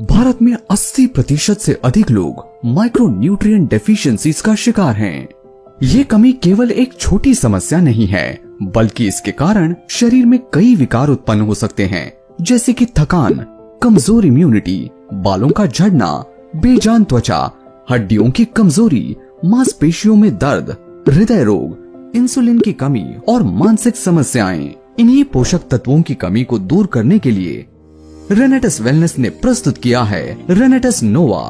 भारत में 80% से अधिक लोग माइक्रोन्यूट्रिएंट डेफिशिएंसीज का शिकार हैं। ये कमी केवल एक छोटी समस्या नहीं है, बल्कि इसके कारण शरीर में कई विकार उत्पन्न हो सकते हैं, जैसे कि थकान, कमजोर इम्यूनिटी, बालों का झड़ना, बेजान त्वचा, हड्डियों की कमजोरी, मांसपेशियों में दर्द, हृदय रोग, इंसुलिन की कमी और मानसिक समस्याएं। इन्हीं पोषक तत्वों की कमी को दूर करने के लिए रेनेटस वेलनेस ने प्रस्तुत किया है रेनेटस नोवा,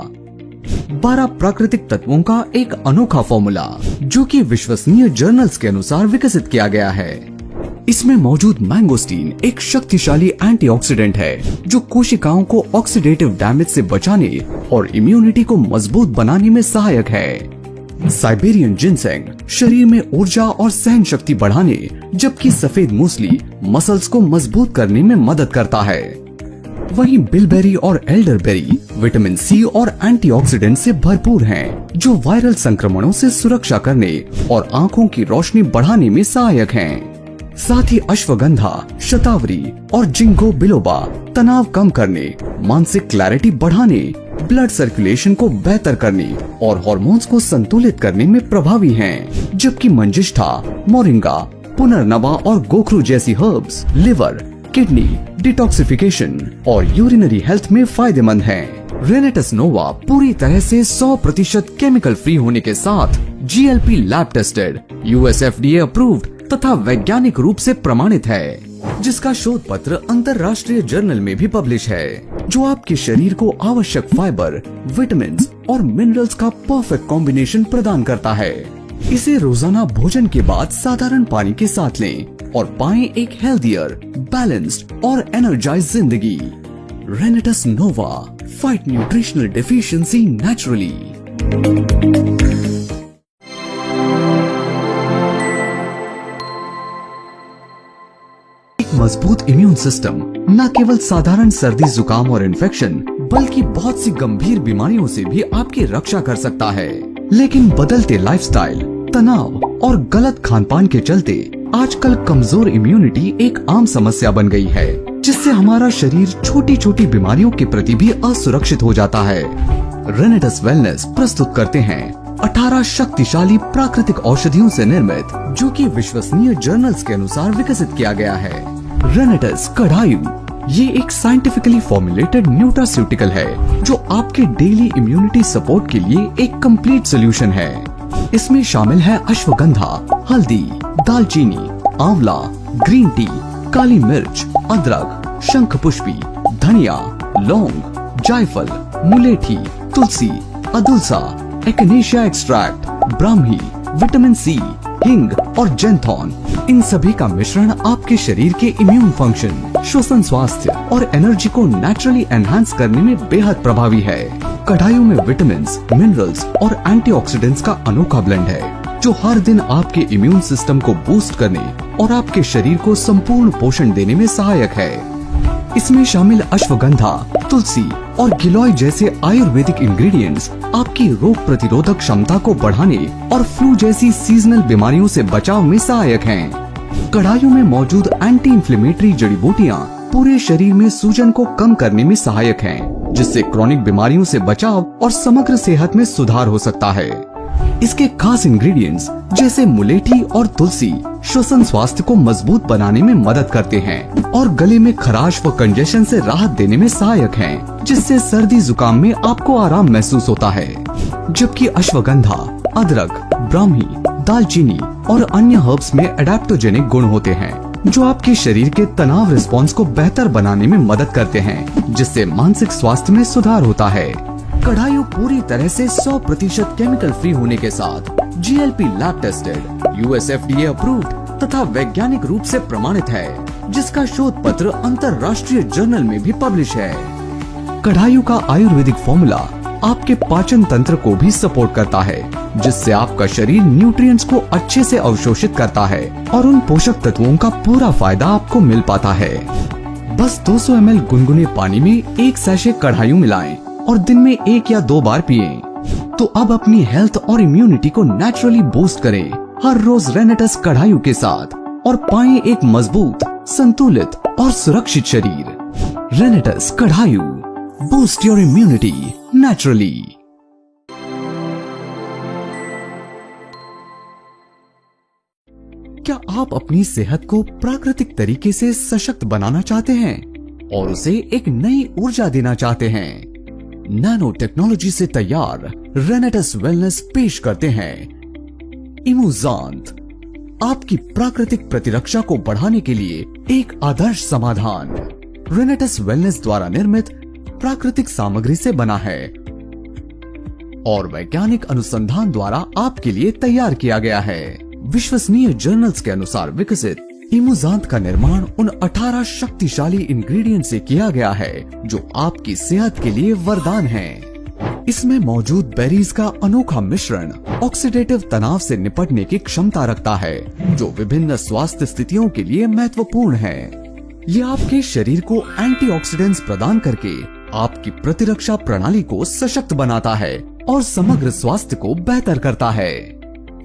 12 प्राकृतिक तत्वों का एक अनोखा फॉर्मूला जो कि विश्वसनीय जर्नल्स के अनुसार विकसित किया गया है। इसमें मौजूद मैंगोस्टीन एक शक्तिशाली एंटीऑक्सीडेंट है जो कोशिकाओं को ऑक्सीडेटिव डैमेज से बचाने और इम्यूनिटी को मजबूत बनाने में सहायक है। साइबेरियन जिनसेंग शरीर में ऊर्जा और सहन शक्ति बढ़ाने, जबकि सफेद मूसली मसल्स को मजबूत करने में मदद करता है। वहीं बिलबेरी और एल्डरबेरी विटामिन सी और एंटीऑक्सीडेंट से भरपूर हैं, जो वायरल संक्रमणों से सुरक्षा करने और आंखों की रोशनी बढ़ाने में सहायक हैं। साथ ही अश्वगंधा, शतावरी और जिंगो बिलोबा तनाव कम करने, मानसिक क्लैरिटी बढ़ाने, ब्लड सर्कुलेशन को बेहतर करने और हार्मोन्स को संतुलित करने में प्रभावी हैं, जबकि मंजिष्ठा, मोरिंगा, पुनर्नवा और गोखरू जैसी हर्ब्स लिवर, किडनी, डिटॉक्सिफिकेशन और यूरिनरी हेल्थ में फायदेमंद हैं। रेनेटस नोवा पूरी तरह से 100% केमिकल फ्री होने के साथ GLP lab tested, US FDA approved तथा वैज्ञानिक रूप से प्रमाणित है, जिसका शोध पत्र अंतरराष्ट्रीय जर्नल में भी पब्लिश है, जो आपके शरीर को आवश्यक फाइबर, विटामिन और मिनरल्स का परफेक्ट कॉम्बिनेशन प्रदान करता है। इसे रोजाना भोजन के बाद साधारण पानी के साथ लें और पाएं एक हेल्दियर, बैलेंस्ड और एनर्जाइज जिंदगी। रेनेटस नोवा, फाइट न्यूट्रिशनल डेफिशिएंसी नेचुरली। एक मजबूत इम्यून सिस्टम न केवल साधारण सर्दी, जुकाम और इन्फेक्शन, बल्कि बहुत सी गंभीर बीमारियों से भी आपकी रक्षा कर सकता है। लेकिन बदलते लाइफस्टाइल, तनाव और गलत खानपान के चलते आजकल कमजोर इम्यूनिटी एक आम समस्या बन गई है, जिससे हमारा शरीर छोटी छोटी बीमारियों के प्रति भी असुरक्षित हो जाता है। रेनेटस वेलनेस प्रस्तुत करते हैं 18 शक्तिशाली प्राकृतिक औषधियों से निर्मित, जो कि विश्वसनीय जर्नल्स के अनुसार विकसित किया गया है। रेनेटस कढ़ायु ये एक साइंटिफिकली फॉर्मुलेटेड न्यूट्रास्यूटिकल है, जो आपके डेली इम्यूनिटी सपोर्ट के लिए एक कंप्लीट सोल्यूशन है। इसमें शामिल है अश्वगंधा, हल्दी, दालचीनी, आंवला, ग्रीन टी, काली मिर्च, अदरक, शंखपुष्पी, धनिया, लौंग, जायफल, मुलेठी, तुलसी, अदुलसा, एक्नेशिया एक्सट्रैक्ट, ब्राह्मी, विटामिन सी, हिंग और जेंथॉन। इन सभी का मिश्रण आपके शरीर के इम्यून फंक्शन, श्वसन स्वास्थ्य और एनर्जी को नेचुरली एनहांस करने में बेहद प्रभावी है। कढ़ाइयों में विटामिन्स, मिनरल्स और एंटीऑक्सीडेंट्स का अनोखा ब्लेंड है, जो हर दिन आपके इम्यून सिस्टम को बूस्ट करने और आपके शरीर को संपूर्ण पोषण देने में सहायक है। इसमें शामिल अश्वगंधा, तुलसी और गिलोय जैसे आयुर्वेदिक इंग्रेडिएंट्स आपकी रोग प्रतिरोधक क्षमता को बढ़ाने और फ्लू जैसी सीजनल बीमारियों से बचाव में सहायक हैं। कढ़ाइयों में मौजूद एंटी इंफ्लेमेटरी जड़ी बूटियां पूरे शरीर में सूजन को कम करने में सहायक हैं, जिससे क्रॉनिक बीमारियों से बचाव और समग्र सेहत में सुधार हो सकता है। इसके खास इंग्रेडिएंट्स जैसे मुलेठी और तुलसी श्वसन स्वास्थ्य को मजबूत बनाने में मदद करते हैं और गले में खराश व कंजेशन से राहत देने में सहायक हैं, जिससे सर्दी जुकाम में आपको आराम महसूस होता है। जबकि अश्वगंधा, अदरक, ब्राह्मी, दालचीनी और अन्य हर्ब्स में एडेप्टोजेनिक गुण होते हैं, जो आपके शरीर के तनाव रिस्पॉन्स को बेहतर बनाने में मदद करते हैं, जिससे मानसिक स्वास्थ्य में सुधार होता है। कढ़ायु पूरी तरह से 100% केमिकल फ्री होने के साथ GLP lab tested, US FDA approved तथा वैज्ञानिक रूप से प्रमाणित है, जिसका शोध पत्र अंतरराष्ट्रीय जर्नल में भी पब्लिश है। कढ़ायु का आयुर्वेदिक फॉर्मूला आपके पाचन तंत्र को भी सपोर्ट करता है, जिससे आपका शरीर न्यूट्रिएंट्स को अच्छे से अवशोषित करता है और उन पोषक तत्वों का पूरा फायदा आपको मिल पाता है। बस 200 ml गुनगुने पानी में एक सैशे कढ़ायु मिलाएं और दिन में 1 या 2 बार पिएं। तो अब अपनी हेल्थ और इम्यूनिटी को नेचुरली बूस्ट करें हर रोज रेनेटस कढ़ायु के साथ और पाएं एक मजबूत, संतुलित और सुरक्षित शरीर। रेनेटस कढ़ायु, बूस्ट योर इम्यूनिटी नेचुरली। क्या आप अपनी सेहत को प्राकृतिक तरीके से सशक्त बनाना चाहते हैं और उसे एक नई ऊर्जा देना चाहते हैं? नैनो टेक्नोलॉजी से तैयार रेनेटस वेलनेस पेश करते हैं इमूजांत, आपकी प्राकृतिक प्रतिरक्षा को बढ़ाने के लिए एक आदर्श समाधान। रेनेटस वेलनेस द्वारा निर्मित प्राकृतिक सामग्री से बना है और वैज्ञानिक अनुसंधान द्वारा आपके लिए तैयार किया गया है। विश्वसनीय जर्नल्स के अनुसार विकसित इमूजांत का निर्माण उन 18 शक्तिशाली इंग्रेडिएंट से किया गया है जो आपकी सेहत के लिए वरदान है। इसमें मौजूद बेरीज का अनोखा मिश्रण ऑक्सीडेटिव तनाव से निपटने की क्षमता रखता है जो विभिन्न स्वास्थ्य स्थितियों के लिए महत्वपूर्ण है। ये आपके शरीर को एंटीऑक्सीडेंट्स प्रदान करके आपकी प्रतिरक्षा प्रणाली को सशक्त बनाता है और समग्र स्वास्थ्य को बेहतर करता है।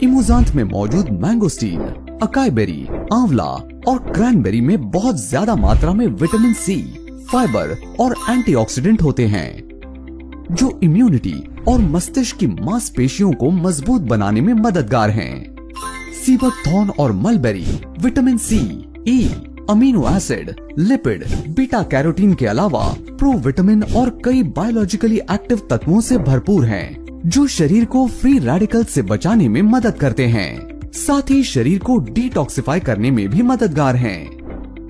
इमूजांत में मौजूद मैंगोस्टीन, अकाई बेरी, आंवला और क्रैनबेरी में बहुत ज्यादा मात्रा में विटामिन सी, फाइबर और एंटीऑक्सीडेंट होते हैं जो इम्यूनिटी और मस्तिष्क की मांसपेशियों को मजबूत बनाने में मददगार हैं। सीबक थॉर्न और mulberry vitamin C, E, amino acid, lipid, beta carotene के अलावा प्रोविटामिन और कई बायोलॉजिकली एक्टिव तत्वों से भरपूर हैं जो शरीर को फ्री रेडिकल से बचाने में मदद करते हैं, साथ ही शरीर को डिटॉक्सिफाई करने में भी मददगार हैं।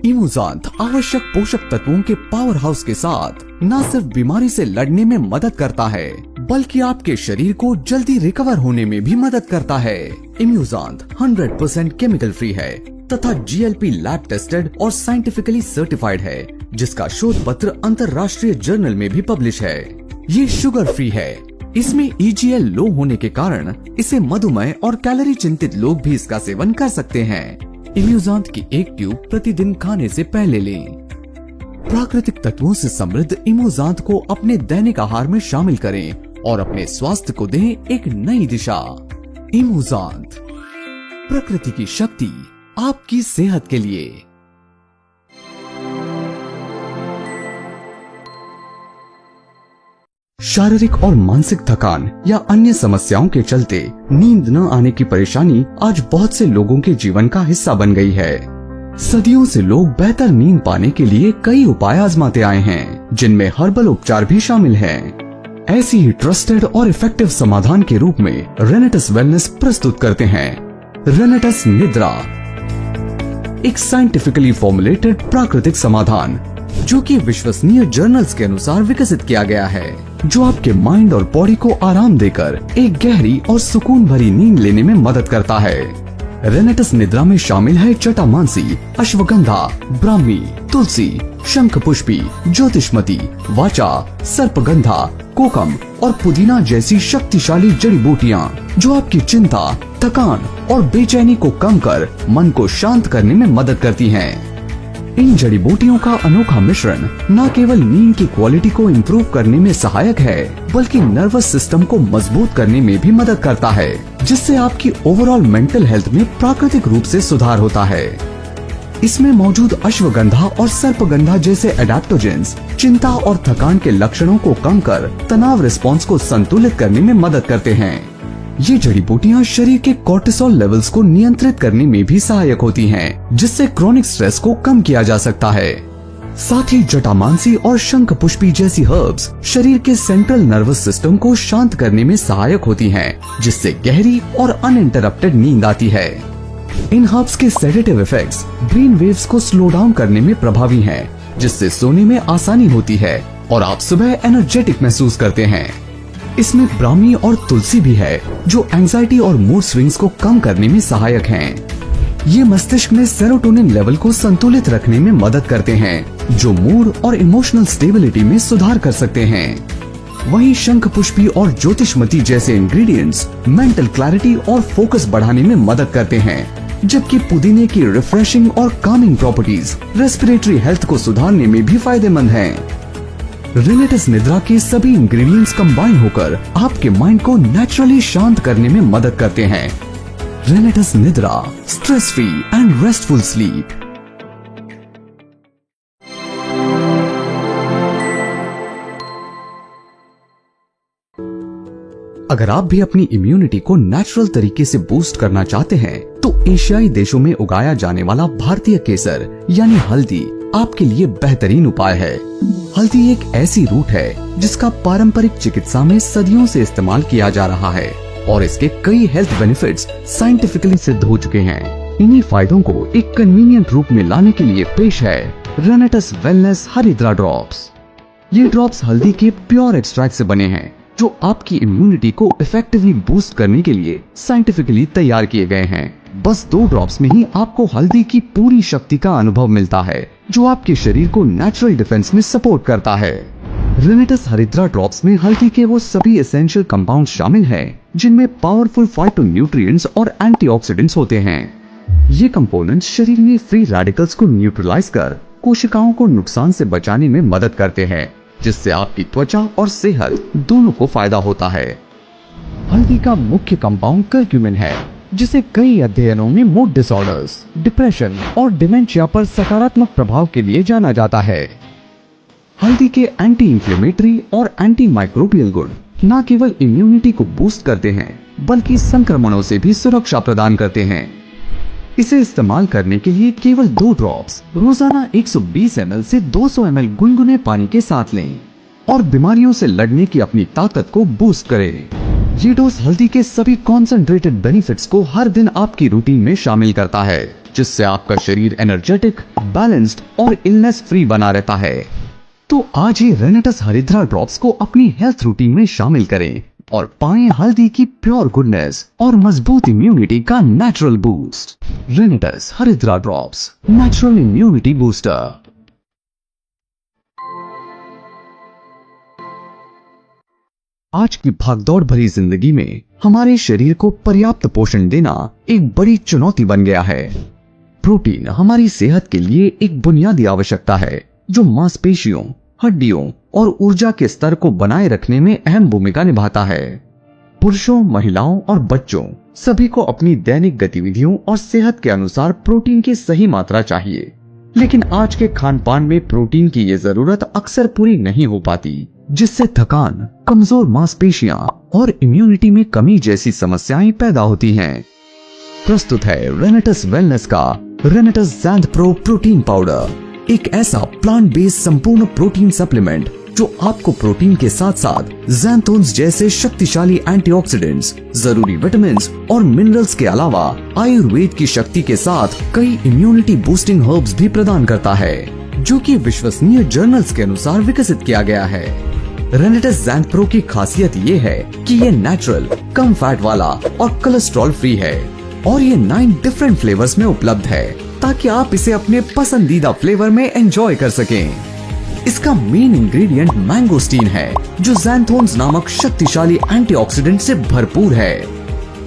इमूजांत आवश्यक पोषक तत्वों के पावर हाउस के साथ न सिर्फ बीमारी से लड़ने में मदद करता है बल्कि आपके शरीर को जल्दी रिकवर होने में भी मदद करता है। इमूजांत 100% केमिकल फ्री है तथा GLP लैब टेस्टेड और साइंटिफिकली सर्टिफाइड है जिसका शोध पत्र अंतर्राष्ट्रीय जर्नल में भी पब्लिश है। ये शुगर फ्री है। इसमें EGL लो होने के कारण इसे मधुमेह और कैलोरी चिंतित लोग भी इसका सेवन कर सकते हैं। इम्यूजांत की एक ट्यूब प्रतिदिन खाने से पहले लें। प्राकृतिक तत्वों से समृद्ध इमूजांत को अपने दैनिक आहार में शामिल करें और अपने स्वास्थ्य को दें एक नई दिशा। इमूजांत, प्रकृति की शक्ति आपकी सेहत के लिए। शारीरिक और मानसिक थकान या अन्य समस्याओं के चलते नींद न आने की परेशानी आज बहुत से लोगों के जीवन का हिस्सा बन गई है। सदियों से लोग बेहतर नींद पाने के लिए कई उपाय आजमाते आए हैं जिनमें हर्बल उपचार भी शामिल हैं। ऐसी ही ट्रस्टेड और इफेक्टिव समाधान के रूप में रेनेटस वेलनेस प्रस्तुत करते हैं रेनेटस निद्रा, एक साइंटिफिकली फॉर्मुलेटेड प्राकृतिक समाधान जो कि विश्वसनीय जर्नल्स के अनुसार विकसित किया गया है जो आपके माइंड और बॉडी को आराम देकर एक गहरी और सुकून भरी नींद लेने में मदद करता है। रेनेटस निद्रा में शामिल है जटामांसी, अश्वगंधा, ब्राह्मी, तुलसी, शंखपुष्पी, ज्योतिषमती, वाचा, सर्पगंधा, कोकम और पुदीना जैसी शक्तिशाली जड़ी बूटियाँ जो आपकी चिंता, थकान और बेचैनी को कम कर मन को शांत करने में मदद करती हैं। इन जड़ी बूटियों का अनोखा मिश्रण न केवल नींद की क्वालिटी को इम्प्रूव करने में सहायक है बल्कि नर्वस सिस्टम को मजबूत करने में भी मदद करता है जिससे आपकी ओवरऑल मेंटल हेल्थ में प्राकृतिक रूप से सुधार होता है। इसमें मौजूद अश्वगंधा और सर्पगंधा जैसे एडेप्टोजेंस चिंता और थकान के लक्षणों को कम कर तनाव रिस्पॉन्स को संतुलित करने में मदद करते हैं। ये जड़ी बूटियाँ शरीर के कोर्टिसोल लेवल्स को नियंत्रित करने में भी सहायक होती हैं, जिससे क्रोनिक स्ट्रेस को कम किया जा सकता है। साथ ही जटामांसी और शंखपुष्पी जैसी हर्ब्स शरीर के सेंट्रल नर्वस सिस्टम को शांत करने में सहायक होती हैं, जिससे गहरी और अनइंटरप्टेड नींद आती है। इन हर्ब्स के सेडेटिव इफेक्ट्स ब्रेन वेव्स को स्लो डाउन करने में प्रभावी हैं, जिससे सोने में आसानी होती है और आप सुबह एनर्जेटिक महसूस करते हैं। इसमें ब्राह्मी और तुलसी भी है जो एंजाइटी और मूड स्विंग्स को कम करने में सहायक हैं। ये मस्तिष्क में सेरोटोनिन लेवल को संतुलित रखने में मदद करते हैं जो मूड और इमोशनल स्टेबिलिटी में सुधार कर सकते हैं। वहीं शंखपुष्पी और ज्योतिषमती जैसे इंग्रेडिएंट्स मेंटल क्लैरिटी और फोकस बढ़ाने में मदद करते हैं, जबकि पुदीने की रिफ्रेशिंग और कामिंग प्रॉपर्टीज रेस्पिरेटरी हेल्थ को सुधारने में भी फायदेमंद हैं। रेनेटस निद्रा के सभी इंग्रेडिएंट्स कंबाइन होकर आपके माइंड को नेचुरली शांत करने में मदद करते हैं। रेनेटस निद्रा, stress free and restful sleep. अगर आप भी अपनी इम्यूनिटी को नेचुरल तरीके से बूस्ट करना चाहते हैं तो एशियाई देशों में उगाया जाने वाला भारतीय केसर यानी हल्दी आपके लिए बेहतरीन उपाय है। हल्दी एक ऐसी रूट है जिसका पारंपरिक चिकित्सा में सदियों से इस्तेमाल किया जा रहा है और इसके कई हेल्थ बेनिफिट्स साइंटिफिकली सिद्ध हो चुके हैं। इन्हीं फायदों को एक कन्वीनियंट रूप में लाने के लिए पेश है रेनेटस वेलनेस हरिद्रा ड्रॉप्स। ये ड्रॉप्स हल्दी के प्योर एक्सट्रैक्ट से बने हैं जो आपकी इम्यूनिटी को इफेक्टिवली बूस्ट करने के लिए साइंटिफिकली तैयार किए गए हैं। बस 2 ड्रॉप्स में ही आपको हल्दी की पूरी शक्ति का अनुभव मिलता है जो आपके शरीर को नेचुरल डिफेंस में सपोर्ट करता है। रेनेटस हरिद्रा ड्रॉप्स में हल्दी के वो सभी एसेंशियल कंपाउंड शामिल हैं जिनमें पावरफुल फाइटोन्यूट्रिएंट्स और एंटीऑक्सीडेंट्स होते हैं। ये कंपोनेंट्स शरीर में फ्री रेडिकल्स को न्यूट्रलाइज कर कोशिकाओं को नुकसान से बचाने में मदद करते हैं, जिससे आपकी त्वचा और सेहत दोनों को फायदा होता है। हल्दी का मुख्य कंपाउंड करक्यूमिन है जिसे कई अध्ययनों में मूड डिसऑर्डर्स, डिप्रेशन और डिमेंशिया पर सकारात्मक प्रभाव के लिए जाना जाता है। हल्दी के एंटी इंफ्लेमेटरी और एंटी माइक्रोबियल गुण न केवल इम्यूनिटी को बूस्ट करते हैं बल्कि संक्रमणों से भी सुरक्षा प्रदान करते हैं। इसे इस्तेमाल करने के लिए केवल 2 ड्रॉप्स रोजाना 120 ml से 200 ml गुनगुने पानी के साथ लें और बीमारियों से लड़ने की अपनी ताकत को बूस्ट करें। ये डोज हल्दी के सभी कॉन्सेंट्रेटेड बेनिफिट्स को हर दिन आपकी रूटीन में शामिल करता है, जिससे आपका शरीर एनर्जेटिक, बैलेंस्ड और इलनेस फ्री बना रहता है। तो आज ही रेनेटस हरिद्रा ड्रॉप्स को अपनी हेल्थ रूटीन में शामिल करें और पाएं हल्दी की प्योर गुडनेस और मजबूत इम्यूनिटी का नेचुरल बूस्ट। रेनेटस हरिद्रा ड्रॉप्स, नेचुरल इम्यूनिटी बूस्टर। आज की भागदौड़ भरी जिंदगी में हमारे शरीर को पर्याप्त पोषण देना एक बड़ी चुनौती बन गया है। प्रोटीन हमारी सेहत के लिए एक बुनियादी आवश्यकता है जो मांसपेशियों, हड्डियों और ऊर्जा के स्तर को बनाए रखने में अहम भूमिका निभाता है। पुरुषों, महिलाओं और बच्चों सभी को अपनी दैनिक गतिविधियों और सेहत के अनुसार प्रोटीन की सही मात्रा चाहिए, लेकिन आज के खान पान में प्रोटीन की ये जरूरत अक्सर पूरी नहीं हो पाती, जिससे थकान, कमजोर मांसपेशियां और इम्यूनिटी में कमी जैसी समस्याएं पैदा होती हैं। प्रस्तुत है रेनेटस वेलनेस का रेनेटस ज़ैंथ प्रो प्रोटीन पाउडर, एक ऐसा प्लांट बेस्ड संपूर्ण प्रोटीन सप्लीमेंट जो आपको प्रोटीन के साथ साथ ज़ैंथोन्स जैसे शक्तिशाली एंटीऑक्सीडेंट्स, जरूरी विटामिन्स और मिनरल्स के अलावा आयुर्वेद की शक्ति के साथ कई इम्यूनिटी बूस्टिंग हर्ब्स भी प्रदान करता है, जो कि विश्वसनीय जर्नल्स के अनुसार विकसित किया गया है। रेनेटस ज़ैंथ प्रो की खासियत ये है कि ये नेचुरल, कम फैट वाला और कोलेस्ट्रॉल फ्री है और ये 9 डिफरेंट फ्लेवर्स में उपलब्ध है ताकि आप इसे अपने पसंदीदा फ्लेवर में एंजॉय कर सकें। इसका मेन इंग्रेडिएंट मैंगोस्टीन है जो ज़ैंथोन्स नामक शक्तिशाली एंटीऑक्सीडेंट से भरपूर है।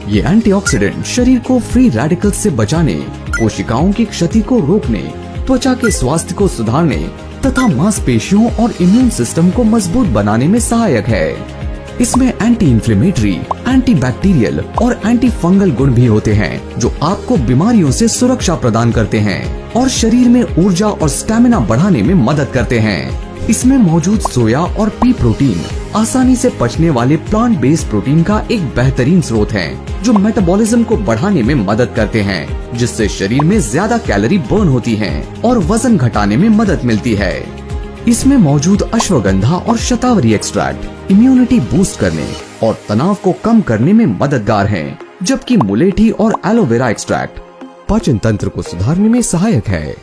ये एंटीऑक्सीडेंट शरीर को फ्री रेडिकल्स से बचाने, कोशिकाओं की क्षति को रोकने, त्वचा के स्वास्थ्य को सुधारने तथा मांसपेशियों और इम्यून सिस्टम को मजबूत बनाने में सहायक है। इसमें एंटी इंफ्लेमेटरी, एंटी बैक्टीरियल और एंटी फंगल गुण भी होते हैं जो आपको बीमारियों से सुरक्षा प्रदान करते हैं और शरीर में ऊर्जा और स्टैमिना बढ़ाने में मदद करते हैं। इसमें मौजूद सोया और पी प्रोटीन आसानी से पचने वाले प्लांट बेस्ड प्रोटीन का एक बेहतरीन स्रोत है जो मेटाबॉलिज्म को बढ़ाने में मदद करते हैं, जिससे शरीर में ज्यादा कैलोरी बर्न होती हैं और वजन घटाने में मदद मिलती है। इसमें मौजूद अश्वगंधा और शतावरी एक्सट्रैक्ट इम्यूनिटी बूस्ट करने और तनाव को कम करने में मददगार हैं, जबकि मुलेठी और एलोवेरा एक्सट्रैक्ट पाचन तंत्र को सुधारने में सहायक है।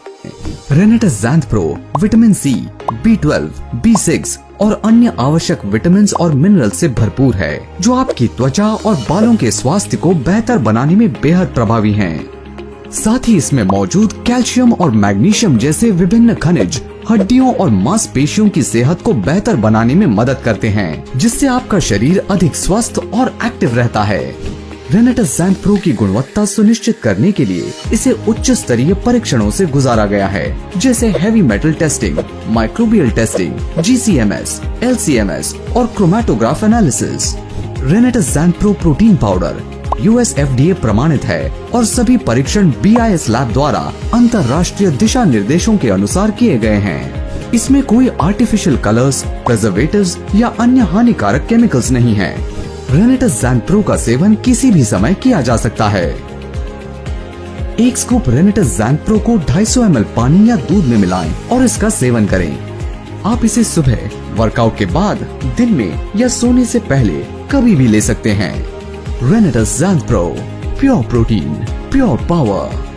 रेनेटस ज़ैंथ pro vitamin C, B12, B6 और अन्य आवश्यक विटामिन और मिनरल से भरपूर है जो आपकी त्वचा और बालों के स्वास्थ्य को बेहतर बनाने में बेहद प्रभावी हैं। साथ ही इसमें मौजूद कैल्शियम और मैग्नीशियम जैसे विभिन्न खनिज हड्डियों और मांसपेशियों की सेहत को बेहतर बनाने में मदद करते हैं, जिससे आपका शरीर अधिक स्वस्थ और एक्टिव रहता है। रेनेटस ज़ैंथ प्रो की गुणवत्ता सुनिश्चित करने के लिए इसे उच्च स्तरीय परीक्षणों से गुजारा गया है, जैसे heavy metal testing, microbial testing, GCMS, LCMS और क्रोमैटोग्राफ एनालिसिस। रेनेटस ज़ैंथ pro protein powder US FDA प्रमाणित है और सभी परीक्षण BIS लैब द्वारा अंतर्राष्ट्रीय दिशा निर्देशों के अनुसार किए गए हैं। इसमें कोई आर्टिफिशियल कलर्स, प्रिजर्वेटिव्स या अन्य हानिकारक केमिकल्स नहीं है। रेनेटस ज़ैन प्रो का सेवन किसी भी समय किया जा सकता है। एक स्कूप रेनेटस ज़ैन प्रो को 250 ml पानी या दूध में मिलाएं और इसका सेवन करें। आप इसे सुबह, वर्कआउट के बाद, दिन में या सोने से पहले कभी भी ले सकते हैं। Renatus zen pro, pure protein, pure power.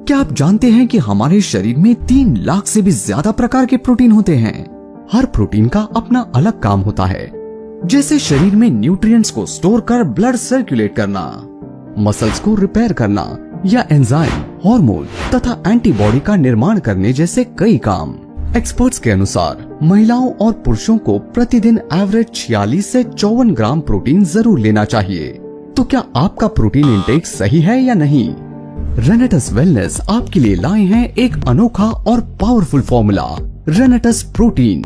क्या आप जानते हैं कि हमारे शरीर में 3 लाख से भी ज्यादा प्रकार के प्रोटीन होते हैं। हर प्रोटीन का अपना अलग काम होता है, जैसे शरीर में न्यूट्रिएंट्स को स्टोर कर ब्लड सर्कुलेट करना, मसल्स को रिपेयर करना या एंजाइम, हार्मोन तथा एंटीबॉडी का निर्माण करने जैसे कई काम। एक्सपर्ट्स के अनुसार महिलाओं और पुरुषों को प्रतिदिन एवरेज 46 से 54 ग्राम प्रोटीन जरूर लेना चाहिए। तो क्या आपका प्रोटीन इंटेक सही है या नहीं? रेनेटस वेलनेस आपके लिए लाए हैं एक अनोखा और पावरफुल फॉर्मूला, रेनेटस प्रोटीन।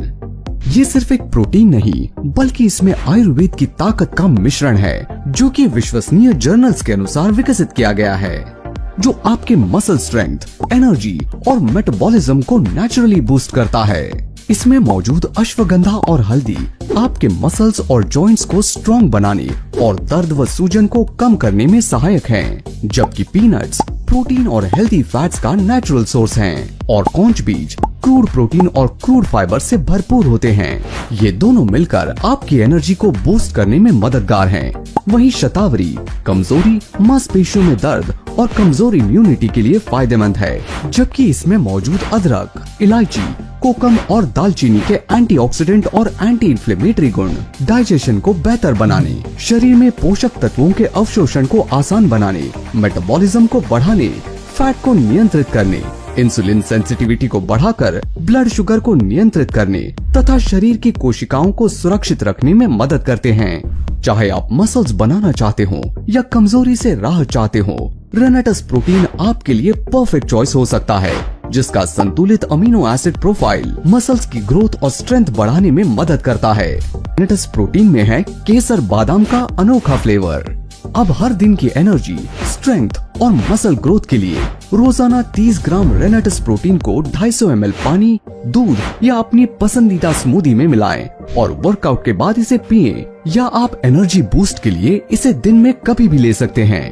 ये सिर्फ एक प्रोटीन नहीं, बल्कि इसमें आयुर्वेद की ताकत का मिश्रण है, जो कि विश्वसनीय जर्नल्स के अनुसार विकसित किया गया है, जो आपके मसल स्ट्रेंथ, एनर्जी और मेटाबॉलिज्म को नेचुरली बूस्ट करता है। इसमें मौजूद अश्वगंधा और हल्दी आपके मसल्स और जॉइंट्स को स्ट्रॉन्ग बनाने और दर्द व सूजन को कम करने में सहायक हैं, जबकि पीनट्स प्रोटीन और हेल्दी फैट्स का नेचुरल सोर्स हैं और कॉन्च बीज क्रूड प्रोटीन और क्रूड फाइबर से भरपूर होते हैं। ये दोनों मिलकर आपकी एनर्जी को बूस्ट करने में मददगार हैं। वहीं शतावरी कमजोरी, मांसपेशियों में दर्द और कमजोर इम्यूनिटी के लिए फायदेमंद है, जबकि इसमें मौजूद अदरक, इलायची, कोकम और दालचीनी के एंटीऑक्सीडेंट और एंटी इन्फ्लेमेटरी गुण डाइजेशन को बेहतर बनाने, शरीर में पोषक तत्वों के अवशोषण को आसान बनाने, मेटाबॉलिज्म को बढ़ाने, फैट को नियंत्रित करने, इंसुलिन सेंसिटिविटी को बढ़ाकर ब्लड शुगर को नियंत्रित करने तथा शरीर की कोशिकाओं को सुरक्षित रखने में मदद करते हैं। चाहे आप मसल्स बनाना चाहते हो या कमजोरी से राहत चाहते हो, रेनेटस प्रोटीन आपके लिए परफेक्ट चॉइस हो सकता है, जिसका संतुलित अमीनो एसिड प्रोफाइल मसल्स की ग्रोथ और स्ट्रेंथ बढ़ाने में मदद करता है। रेनेटस प्रोटीन में है केसर बादाम का अनोखा फ्लेवर। अब हर दिन की एनर्जी, स्ट्रेंथ और मसल ग्रोथ के लिए रोजाना 30 ग्राम रेनेटस प्रोटीन को 250 ml पानी, दूध या अपनी पसंदीदा स्मूदी में मिलाएं और वर्कआउट के बाद इसे पिएं, या आप एनर्जी बूस्ट के लिए इसे दिन में कभी भी ले सकते हैं।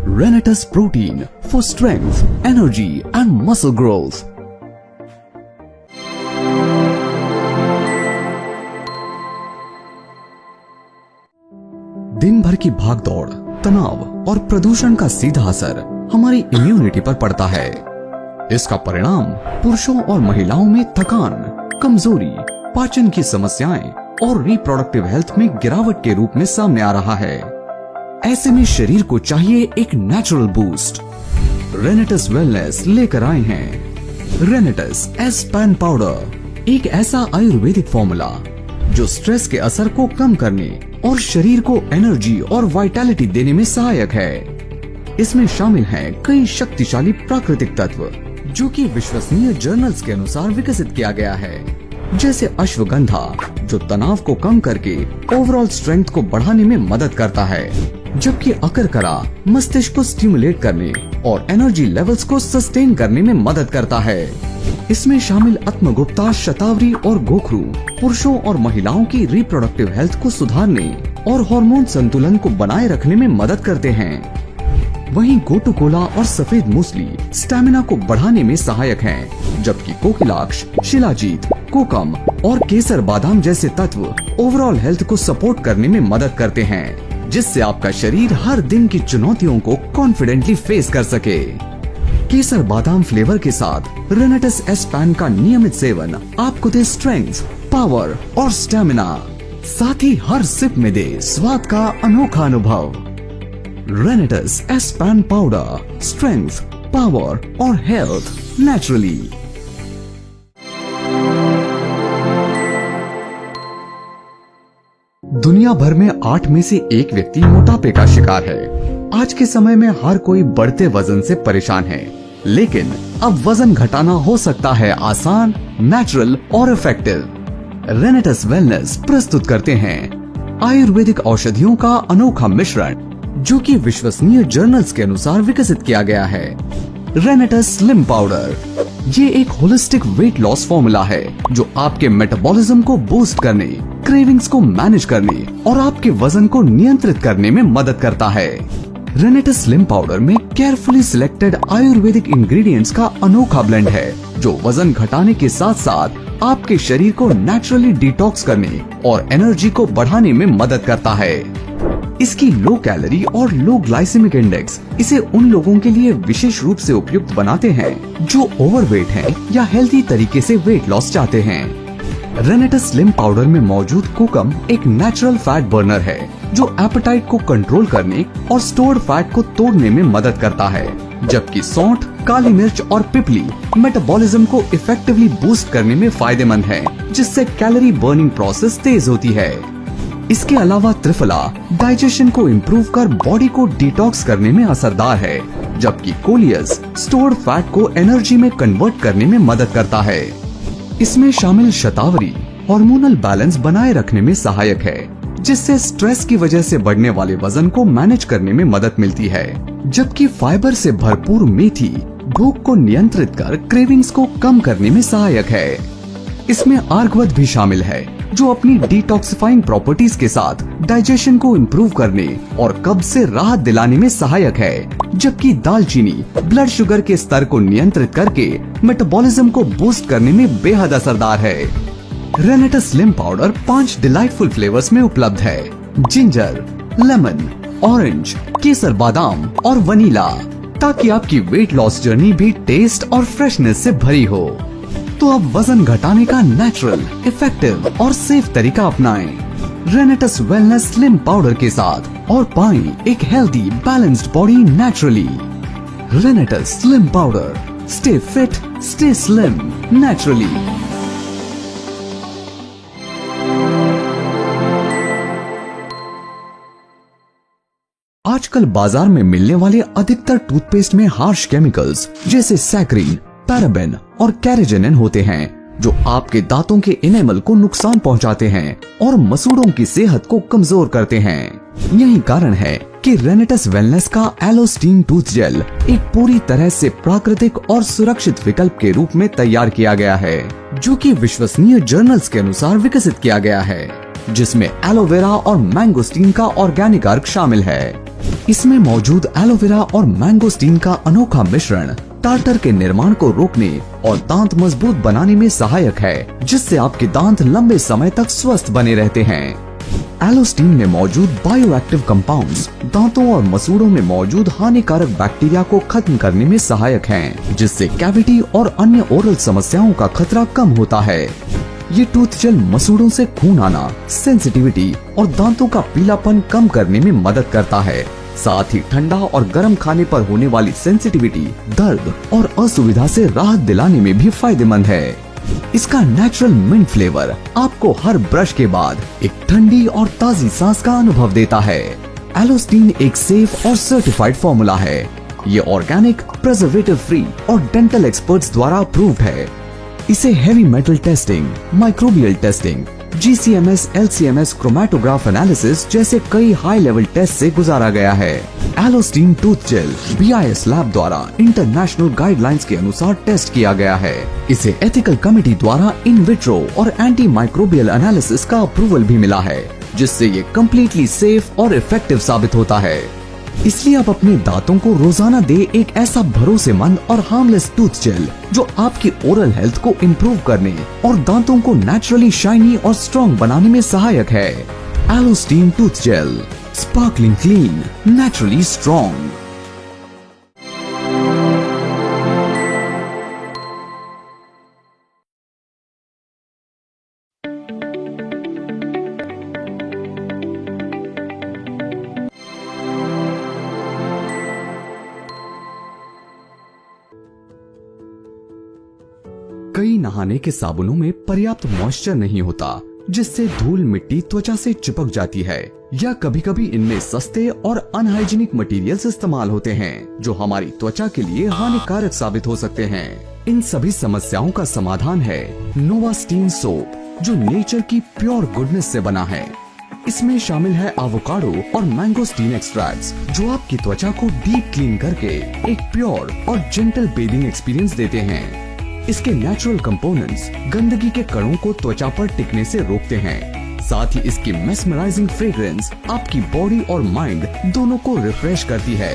रेनेटस protein for strength, energy and muscle growth. दिन भर की भागदौड़, तनाव और प्रदूषण का सीधा असर हमारी इम्यूनिटी पर पड़ता है। इसका परिणाम पुरुषों और महिलाओं में थकान, कमजोरी, पाचन की समस्याएं और रिप्रोडक्टिव हेल्थ में गिरावट के रूप में सामने आ रहा है। ऐसे में शरीर को चाहिए एक नेचुरल बूस्ट। रेनेटस वेलनेस लेकर आए हैं रेनेटस एस्पैन पाउडर, एक ऐसा आयुर्वेदिक फॉर्मूला जो स्ट्रेस के असर को कम करने और शरीर को एनर्जी और वाइटैलिटी देने में सहायक है। इसमें शामिल हैं कई शक्तिशाली प्राकृतिक तत्व, जो कि विश्वसनीय जर्नल्स के अनुसार विकसित किया गया है, जैसे अश्वगंधा, जो तनाव को कम करके ओवरऑल स्ट्रेंथ को बढ़ाने में मदद करता है, जबकि अकरकरा मस्तिष्क को स्टिमुलेट करने और एनर्जी लेवल्स को सस्टेन करने में मदद करता है। इसमें शामिल आत्मगुप्ता, शतावरी और गोखरू पुरुषों और महिलाओं की रिप्रोडक्टिव हेल्थ को सुधारने और हार्मोन संतुलन को बनाए रखने में मदद करते हैं। वहीं गोटुकोला और सफेद मूसली स्टैमिना को बढ़ाने में सहायक हैं, जबकि कोकिलाक्ष, शिलाजीत, कोकम और केसर बादाम जैसे तत्व ओवरऑल हेल्थ को सपोर्ट करने में मदद करते हैं, जिससे आपका शरीर हर दिन की चुनौतियों को कॉन्फिडेंटली फेस कर सके। केसर बादाम फ्लेवर के साथ रेनेटस एस्पैन का नियमित सेवन आपको दे स्ट्रेंथ, पावर और स्टैमिना, साथ ही हर सिप में दे स्वाद का अनोखा अनुभव। रेनेटस एस्पैन पाउडर, स्ट्रेंथ, पावर और हेल्थ नेचुरली। दुनिया भर में 8 में से 1 व्यक्ति मोटापे का शिकार है। आज के समय में हर कोई बढ़ते वजन से परेशान है, लेकिन अब वजन घटाना हो सकता है आसान, नेचुरल और इफेक्टिव। रेनेटस वेलनेस प्रस्तुत करते हैं आयुर्वेदिक औषधियों का अनोखा मिश्रण, जो कि विश्वसनीय जर्नल्स के अनुसार विकसित किया गया है। रेनेटस स्लिम पाउडर। ये एक होलिस्टिक वेट लॉस फॉर्मूला है जो आपके मेटाबॉलिज्म को बूस्ट करने, क्रेविंग्स को मैनेज करने और आपके वजन को नियंत्रित करने में मदद करता है। रेनेटस स्लिम पाउडर में केयरफुली सिलेक्टेड आयुर्वेदिक इंग्रेडिएंट्स का अनोखा ब्लेंड है जो वजन घटाने के साथ साथ आपके शरीर को नेचुरली डिटॉक्स करने और एनर्जी को बढ़ाने में मदद करता है। इसकी लो कैलोरी और लो ग्लाइसेमिक इंडेक्स इसे उन लोगों के लिए विशेष रूप से उपयुक्त बनाते हैं जो ओवरवेट हैं या हेल्थी तरीके से वेट लॉस चाहते हैं। रेनेटस स्लिम पाउडर में मौजूद कोकम एक नेचुरल फैट बर्नर है जो एपेटाइट को कंट्रोल करने और स्टोर्ड फैट को तोड़ने में मदद करता है, जबकि सौंठ, काली मिर्च और पिपली मेटाबॉलिज्म को इफेक्टिवली बूस्ट करने में फायदेमंद है, जिससे कैलोरी बर्निंग प्रोसेस तेज होती है। इसके अलावा त्रिफला डाइजेशन को इम्प्रूव कर बॉडी को डिटॉक्स करने में असरदार है, जबकि कोलियस स्टोर्ड फैट को एनर्जी में कन्वर्ट करने में मदद करता है। इसमें शामिल शतावरी हार्मोनल बैलेंस बनाए रखने में सहायक है, जिससे स्ट्रेस की वजह से बढ़ने वाले वजन को मैनेज करने में मदद मिलती है, जबकि फाइबर से भरपूर मेथी भूख को नियंत्रित कर क्रेविंग्स को कम करने में सहायक है। इसमें आर्गवत भी शामिल है जो अपनी डिटॉक्सिफाइंग प्रॉपर्टीज के साथ डाइजेशन को इम्प्रूव करने और कब्ज से राहत दिलाने में सहायक है, जबकि दालचीनी ब्लड शुगर के स्तर को नियंत्रित करके मेटाबॉलिज्म को बूस्ट करने में बेहद असरदार है। रेनेटस स्लिम पाउडर 5 डिलाइटफुल फ्लेवर्स में उपलब्ध है: जिंजर, लेमन, ऑरेंज, केसर बादाम और वनीला, ताकि आपकी वेट लॉस जर्नी भी टेस्ट और फ्रेशनेस से भरी हो। तो अब वजन घटाने का नेचुरल, इफेक्टिव और सेफ तरीका अपनाएं रेनेटस वेलनेस स्लिम पाउडर के साथ और पाएं एक healthy balanced body naturally. रेनेटस slim powder, stay fit, stay slim naturally. आजकल बाजार में मिलने वाले अधिकतर टूथपेस्ट में हार्श केमिकल्स जैसे सैकरीन, पैराबेन और कैरेजेनिन होते हैं, जो आपके दांतों के इनेमल को नुकसान पहुंचाते हैं और मसूड़ों की सेहत को कमजोर करते हैं। यही कारण है कि रेनेटस वेलनेस का एलोस्टीन टूथ जेल एक पूरी तरह से प्राकृतिक और सुरक्षित विकल्प के रूप में तैयार किया गया है, जो कि विश्वसनीय जर्नल्स के अनुसार विकसित किया गया है, जिसमें एलोवेरा और मैंगोस्टीन का ऑर्गेनिक अर्क शामिल है। इसमें मौजूद एलोवेरा और मैंगोस्टीन का अनोखा मिश्रण टार्टर के निर्माण को रोकने और दांत मजबूत बनाने में सहायक है, जिससे आपके दांत लंबे समय तक स्वस्थ बने रहते हैं। एलोस्टीन में मौजूद बायोएक्टिव कंपाउंड्स दांतों और मसूड़ों में मौजूद हानिकारक बैक्टीरिया को खत्म करने में सहायक हैं, जिससे कैविटी और अन्य ओरल समस्याओं का खतरा कम होता है। ये टूथ जेल मसूड़ों से खून आना, सेंसिटिविटी और दांतों का पीलापन कम करने में मदद करता है। साथ ही ठंडा और गर्म खाने पर होने वाली सेंसिटिविटी, दर्द और असुविधा से राहत दिलाने में भी फायदेमंद है। इसका नेचुरल मिंट फ्लेवर आपको हर ब्रश के बाद एक ठंडी और ताजी सांस का अनुभव देता है। एलोस्टीन एक सेफ और सर्टिफाइड फॉर्मूला है। ये ऑर्गेनिक, प्रिजर्वेटिव फ्री और डेंटल एक्सपर्ट्स द्वारा अप्रूव्ड है। इसे heavy metal testing, microbial testing, GCMS, LCMS, chromatograph analysis जैसे कई हाई लेवल टेस्ट से गुजारा गया है। एलोस्टीन टूथ जेल BIS लैब द्वारा इंटरनेशनल गाइडलाइंस के अनुसार टेस्ट किया गया है। इसे एथिकल कमेटी द्वारा इन विट्रो और एंटी माइक्रोबियल एनालिसिस का अप्रूवल भी मिला है, जिससे ये कम्प्लीटली सेफ और इफेक्टिव साबित होता है। इसलिए आप अपने दांतों को रोजाना दे एक ऐसा भरोसेमंद और हार्मलेस टूथ जेल जो आपकी ओरल हेल्थ को इम्प्रूव करने और दांतों को नेचुरली शाइनी और स्ट्रॉन्ग बनाने में सहायक है। एलोस्टीन tooth gel, sparkling clean, naturally strong. कई नहाने के साबुनों में पर्याप्त मॉइस्चर नहीं होता, जिससे धूल मिट्टी त्वचा से चिपक जाती है, या कभी कभी इनमें सस्ते और अनहाइजीनिक मटेरियल्स इस्तेमाल होते हैं जो हमारी त्वचा के लिए हानिकारक साबित हो सकते हैं। इन सभी समस्याओं का समाधान है नोवास्टीन सोप, जो नेचर की प्योर गुडनेस से बना है। इसमें शामिल है एवोकाडो और मैंगोस्टीन एक्सट्रैक्ट्स, जो आपकी त्वचा को डीप क्लीन करके एक प्योर और जेंटल बेदिंग एक्सपीरियंस देते हैं। इसके नेचुरल कंपोनेंट्स गंदगी के कणों को त्वचा पर टिकने से रोकते हैं। साथ ही इसकी मेस्मराइजिंग फ्रेग्रेंस आपकी बॉडी और माइंड दोनों को रिफ्रेश करती है।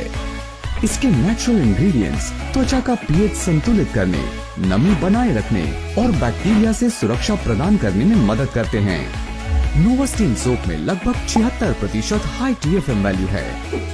इसके नेचुरल इंग्रेडिएंट्स त्वचा का पीएच संतुलित करने, नमी बनाए रखने और बैक्टीरिया से सुरक्षा प्रदान करने में मदद करते हैं। नोवास्टीन सोप में लगभग 76% हाई TFM वैल्यू है,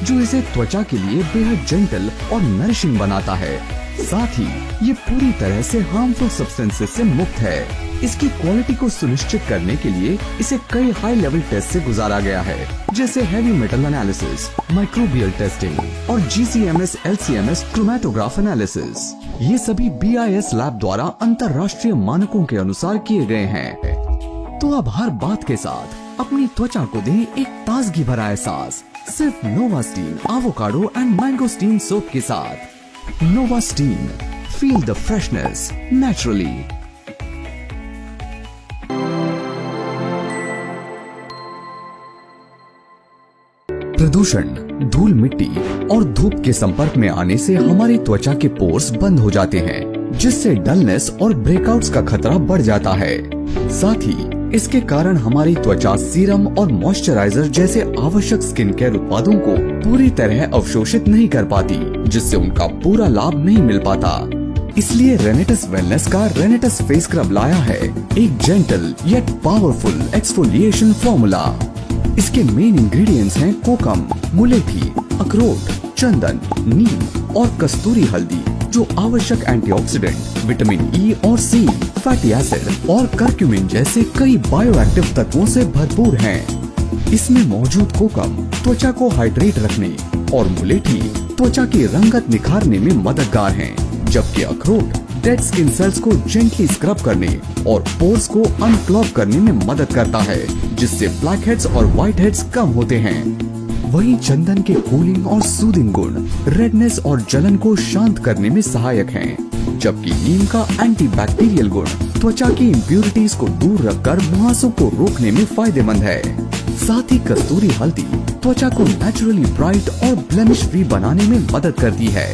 जो इसे त्वचा के लिए बेहद जेंटल और नरिशिंग बनाता है। साथ ही ये पूरी तरह से हार्मफुल सब्सटेंसेस से मुक्त है। इसकी क्वालिटी को सुनिश्चित करने के लिए इसे कई हाई लेवल टेस्ट से गुजारा गया है, जैसे heavy metal analysis, microbial testing और GCMS LCMS क्रोमैटोग्राफ एनालिसिस। ये सभी BIS लैब द्वारा अंतर्राष्ट्रीय मानकों के अनुसार किए गए हैं। तो अब हर बात के साथ अपनी त्वचा को दें एक ताजगी भरा एहसास, सिर्फ नोवास्टीन एवोकाडो एंड मैंगोस्टीन सोप के साथ। नोवास्टीन, फील द फ्रेशनेस नेचुरली। प्रदूषण, धूल मिट्टी और धूप के संपर्क में आने से हमारी त्वचा के पोर्स बंद हो जाते हैं, जिससे डलनेस और ब्रेकआउट्स का खतरा बढ़ जाता है। साथ ही इसके कारण हमारी त्वचा सीरम और मॉइस्चराइजर जैसे आवश्यक स्किन केयर उत्पादों को पूरी तरह अवशोषित नहीं कर पाती, जिससे उनका पूरा लाभ नहीं मिल पाता। इसलिए रेनेटस वेलनेस का रेनेटस फेस स्क्रब लाया है एक gentle yet powerful exfoliation formula. इसके मेन इंग्रेडिएंट्स हैं कोकम, मुलेठी, अखरोट, चंदन, नीम और कस्तूरी हल्दी, जो आवश्यक एंटीऑक्सीडेंट, विटामिन E और C, फैटी एसिड और कर्क्यूमिन जैसे कई बायोएक्टिव तत्वों से भरपूर हैं। इसमें मौजूद कोकम त्वचा को हाइड्रेट रखने और मुलेठी त्वचा की रंगत निखारने में मददगार हैं, जबकि अखरोट डेड स्किन सेल्स को जेंटली स्क्रब करने और पोर्स को अनक्लॉग करने में मदद करता है, जिससे ब्लैक हेड्स और व्हाइट हेड्स कम होते हैं। वहीं चंदन के कूलिंग और सूदिंग गुण रेडनेस और जलन को शांत करने में सहायक हैं, जबकि नीम का एंटीबैक्टीरियल गुण त्वचा की इम्प्यूरिटीज को दूर रखकर मुहासों को रोकने में फायदेमंद है। साथ ही कस्तूरी हल्दी त्वचा को नेचुरली ब्राइट और ब्लेमिश फ्री बनाने में मदद करती है।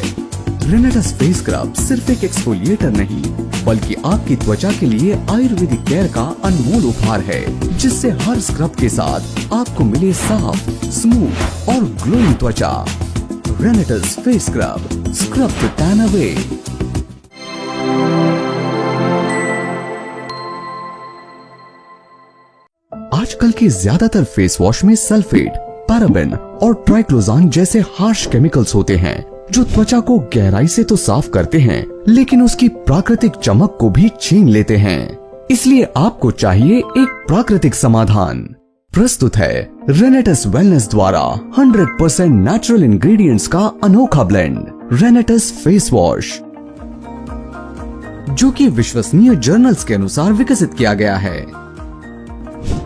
रेनेटस फेस स्क्रब सिर्फ एक एक्सफोलिएटर नहीं, बल्कि आपकी त्वचा के लिए आयुर्वेदिक केयर का अनमोल उपहार है, जिससे हर स्क्रब के साथ आपको मिले साफ, स्मूथ और ग्लोइंग त्वचा। Renatus face scrub, scrub to tan away. आजकल के ज्यादातर फेस वॉश में सल्फेट, पैराबेन और ट्राइक्लोजान जैसे हार्श केमिकल्स होते हैं, जो त्वचा को गहराई से तो साफ करते हैं, लेकिन उसकी प्राकृतिक चमक को भी छीन लेते हैं। इसलिए आपको चाहिए एक प्राकृतिक समाधान। प्रस्तुत है रेनेटस वेलनेस द्वारा 100% नेचुरल इंग्रेडिएंट्स का अनोखा ब्लेंड, रेनेटस फेस वॉश, जो कि विश्वसनीय जर्नल्स के अनुसार विकसित किया गया है,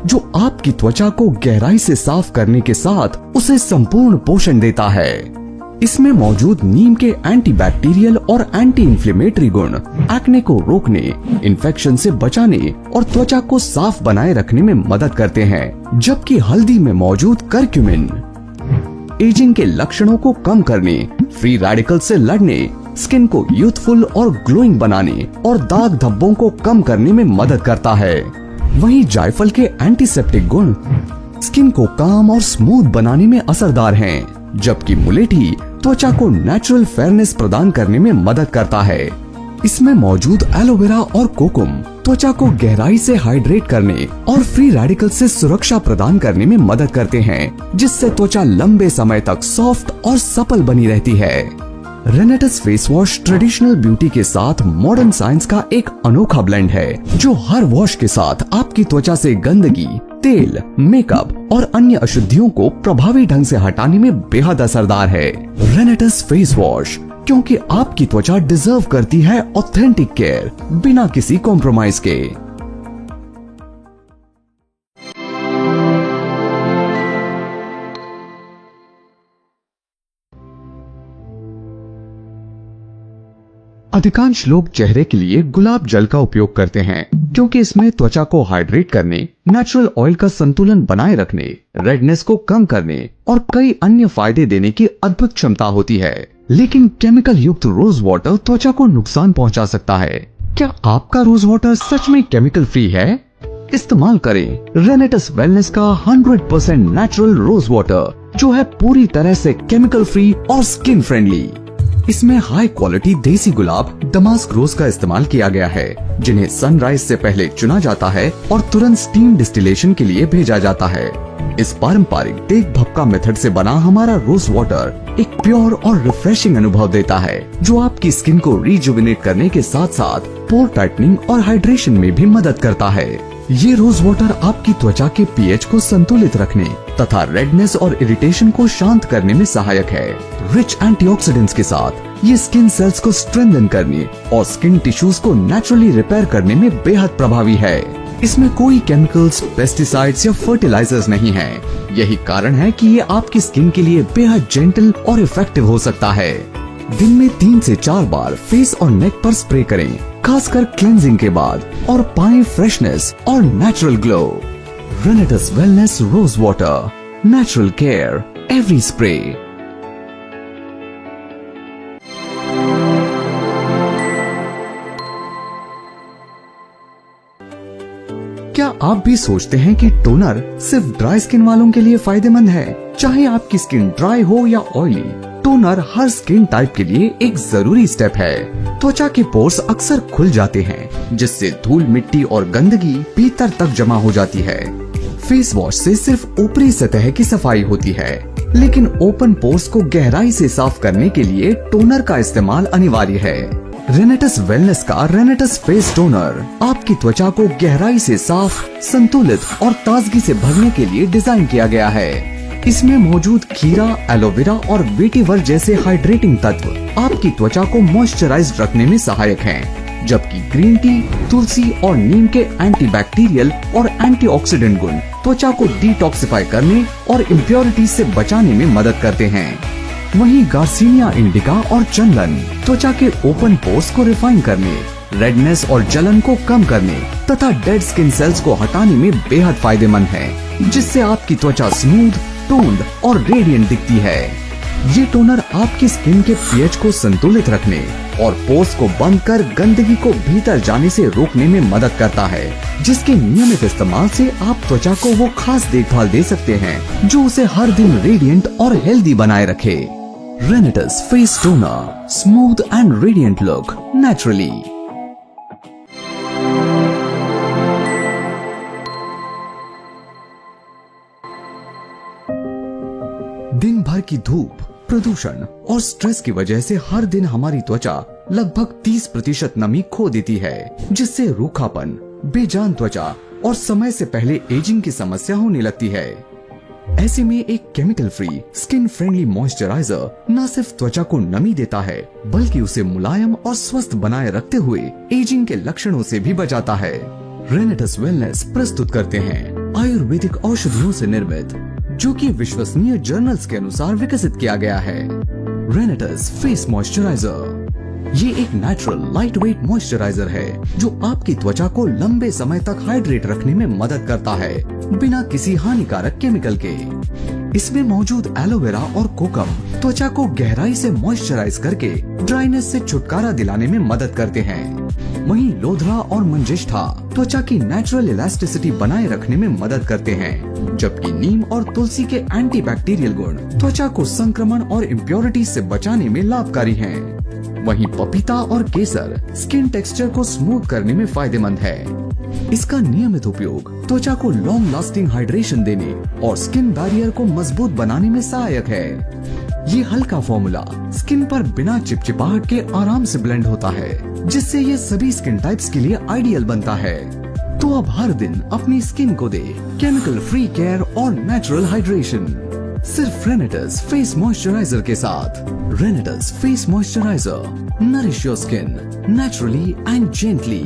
जो आपकी त्वचा को गहराई से साफ करने के साथ उसे संपूर्ण पोषण देता है। इसमें मौजूद नीम के एंटीबैक्टीरियल और एंटी इंफ्लेमेटरी गुण एक्ने को रोकने, इन्फेक्शन से बचाने और त्वचा को साफ बनाए रखने में मदद करते हैं, जबकि हल्दी में मौजूद कर्क्यूमिन एजिंग के लक्षणों को कम करने, फ्री रेडिकल से लड़ने, स्किन को यूथफुल और ग्लोइंग बनाने और दाग धब्बों को कम करने में मदद करता है। वहीं जायफल के एंटीसेप्टिक गुण स्किन को काम और स्मूथ बनाने में असरदार हैं, जबकि मुलेठी त्वचा को नेचुरल फेयरनेस प्रदान करने में मदद करता है। इसमें मौजूद एलोवेरा और कोकुम त्वचा को गहराई से हाइड्रेट करने और फ्री रेडिकल से सुरक्षा प्रदान करने में मदद करते हैं, जिससे त्वचा लंबे समय तक सॉफ्ट और सपल बनी रहती है। रेनेटस फेस वॉश ट्रेडिशनल ब्यूटी के साथ मॉडर्न साइंस का एक अनोखा ब्लेंड है, जो हर वॉश के साथ आपकी त्वचा से गंदगी, तेल, मेकअप और अन्य अशुद्धियों को प्रभावी ढंग से हटाने में बेहद असरदार है। रेनेटस फेस वॉश, क्योंकि आपकी त्वचा डिजर्व करती है ऑथेंटिक केयर बिना किसी कॉम्प्रोमाइज के। अधिकांश लोग चेहरे के लिए गुलाब जल का उपयोग करते हैं क्योंकि इसमें त्वचा को हाइड्रेट करने, नेचुरल ऑयल का संतुलन बनाए रखने, रेडनेस को कम करने और कई अन्य फायदे देने की अद्भुत क्षमता होती है। लेकिन केमिकल युक्त रोज वाटर त्वचा को नुकसान पहुंचा सकता है। क्या आपका रोज वाटर सच में केमिकल फ्री है? इस्तेमाल करें रेनेटस वेलनेस का 100% नेचुरल रोज वाटर, जो है पूरी तरह से केमिकल फ्री और स्किन फ्रेंडली। इसमें हाई क्वालिटी देसी गुलाब, दमास्क रोज का इस्तेमाल किया गया है, जिन्हें सनराइज से पहले चुना जाता है और तुरंत स्टीम डिस्टिलेशन के लिए भेजा जाता है। इस पारंपरिक देख भपका मेथड से बना हमारा रोज वाटर एक प्योर और रिफ्रेशिंग अनुभव देता है, जो आपकी स्किन को रिजुविनेट करने के साथ साथ पोर टाइटनिंग और हाइड्रेशन में भी मदद करता है। ये रोज वाटर आपकी त्वचा के पीएच को संतुलित रखने तथा रेडनेस और इरिटेशन को शांत करने में सहायक है। रिच एंटीऑक्सीडेंट्स के साथ ये स्किन सेल्स को स्ट्रेंथन करने और स्किन टिश्यूज को नेचुरली रिपेयर करने में बेहद प्रभावी है। इसमें कोई केमिकल्स, पेस्टिसाइड्स या फर्टिलाइजर्स नहीं है। यही कारण है कि ये आपकी स्किन के लिए बेहद जेंटल और इफेक्टिव हो सकता है। दिन में 3 से 4 बार फेस और नेक पर स्प्रे करें, खासकर क्लेंजिंग के बाद, और पाएं फ्रेशनेस और natural glow. Renatus wellness rose water, natural care every spray. क्या आप भी सोचते हैं कि टोनर सिर्फ ड्राई स्किन वालों के लिए फायदेमंद है? चाहे आपकी स्किन ड्राई हो या ऑयली, टोनर हर स्किन टाइप के लिए एक जरूरी स्टेप है। त्वचा के पोर्स अक्सर खुल जाते हैं, जिससे धूल, मिट्टी और गंदगी भीतर तक जमा हो जाती है। फेस वॉश से सिर्फ ऊपरी सतह की सफाई होती है, लेकिन ओपन पोर्स को गहराई से साफ करने के लिए टोनर का इस्तेमाल अनिवार्य है। रेनेटस वेलनेस का रेनेटस फेस टोनर आपकी त्वचा को गहराई से साफ, संतुलित और ताजगी से भरने के लिए डिजाइन किया गया है। इसमें मौजूद खीरा, एलोवेरा और वेटिवर जैसे हाइड्रेटिंग तत्व आपकी त्वचा को मॉइस्चराइज्ड रखने में सहायक हैं, जबकि ग्रीन टी, तुलसी और नीम के एंटीबैक्टीरियल और एंटीऑक्सीडेंट गुण त्वचा को डिटॉक्सिफाई करने और इम्प्योरिटीज से बचाने में मदद करते हैं। वहीं गार्सिनिया इंडिका और चंदन त्वचा के ओपन पोर्स को रिफाइन करने, रेडनेस और जलन को कम करने तथा डेड स्किन सेल्स को हटाने में बेहद फायदेमंद है, जिससे आपकी त्वचा स्मूथ, टोन्ड और रेडिएंट दिखती है। ये टोनर आपकी स्किन के पीएच को संतुलित रखने और पोर्स को बंद कर गंदगी को भीतर जाने से रोकने में मदद करता है, जिसके नियमित इस्तेमाल से आप त्वचा को वो खास देखभाल दे सकते हैं जो उसे हर दिन रेडिएंट और हेल्दी बनाए रखे। रेनेटस face toner, smooth and radiant look naturally. दिन भर की धूप, प्रदूषण और स्ट्रेस की वजह से हर दिन हमारी त्वचा लगभग 30% नमी खो देती है, जिससे रूखापन, बेजान त्वचा और समय से पहले एजिंग की समस्या होने लगती है। ऐसे में एक chemical free, skin friendly moisturiser न सिर्फ त्वचा को नमी देता है, बल्कि उसे मुलायम और स्वस्थ बनाए रखते हुए एजिंग के लक्षणों से भी बचाता है। रेनेटस वेलनेस प्रस्तुत करते हैं आयुर्वेदिक औषधियों से निर्मित, जो कि विश्वसनीय जर्नल्स के अनुसार विकसित किया गया है। रेनेटस फेस मॉइस्चराइजर ये एक नेचुरल लाइट वेट मॉइस्चराइजर है जो आपकी त्वचा को लंबे समय तक हाइड्रेट रखने में मदद करता है, बिना किसी हानिकारक केमिकल के। इसमें मौजूद एलोवेरा और कोकम त्वचा को गहराई से मॉइस्चराइज करके ड्राइनेस से छुटकारा दिलाने में मदद करते हैं। वहीं लोधरा और मंजिष्ठा त्वचा की नेचुरल इलास्टिसिटी बनाए रखने में मदद करते हैं, जबकि नीम और तुलसी के एंटीबैक्टीरियल गुण त्वचा को संक्रमण और इम्प्योरिटी से बचाने में लाभकारी हैं। वहीं पपीता और केसर स्किन टेक्सचर को स्मूथ करने में फायदेमंद है। इसका नियमित उपयोग त्वचा को लॉन्ग लास्टिंग हाइड्रेशन देने और स्किन बैरियर को मजबूत बनाने में सहायक है। ये हल्का फॉर्मूला स्किन पर बिना चिपचिपाहट के आराम से ब्लेंड होता है, जिससे ये सभी स्किन टाइप्स के लिए आइडियल बनता है। तो अब हर दिन अपनी स्किन को दे केमिकल फ्री केयर और नेचुरल हाइड्रेशन, सिर्फ रेनेटस फेस मॉइस्चराइजर के साथ। रेनेटस face moisturiser, nourish your skin naturally and gently.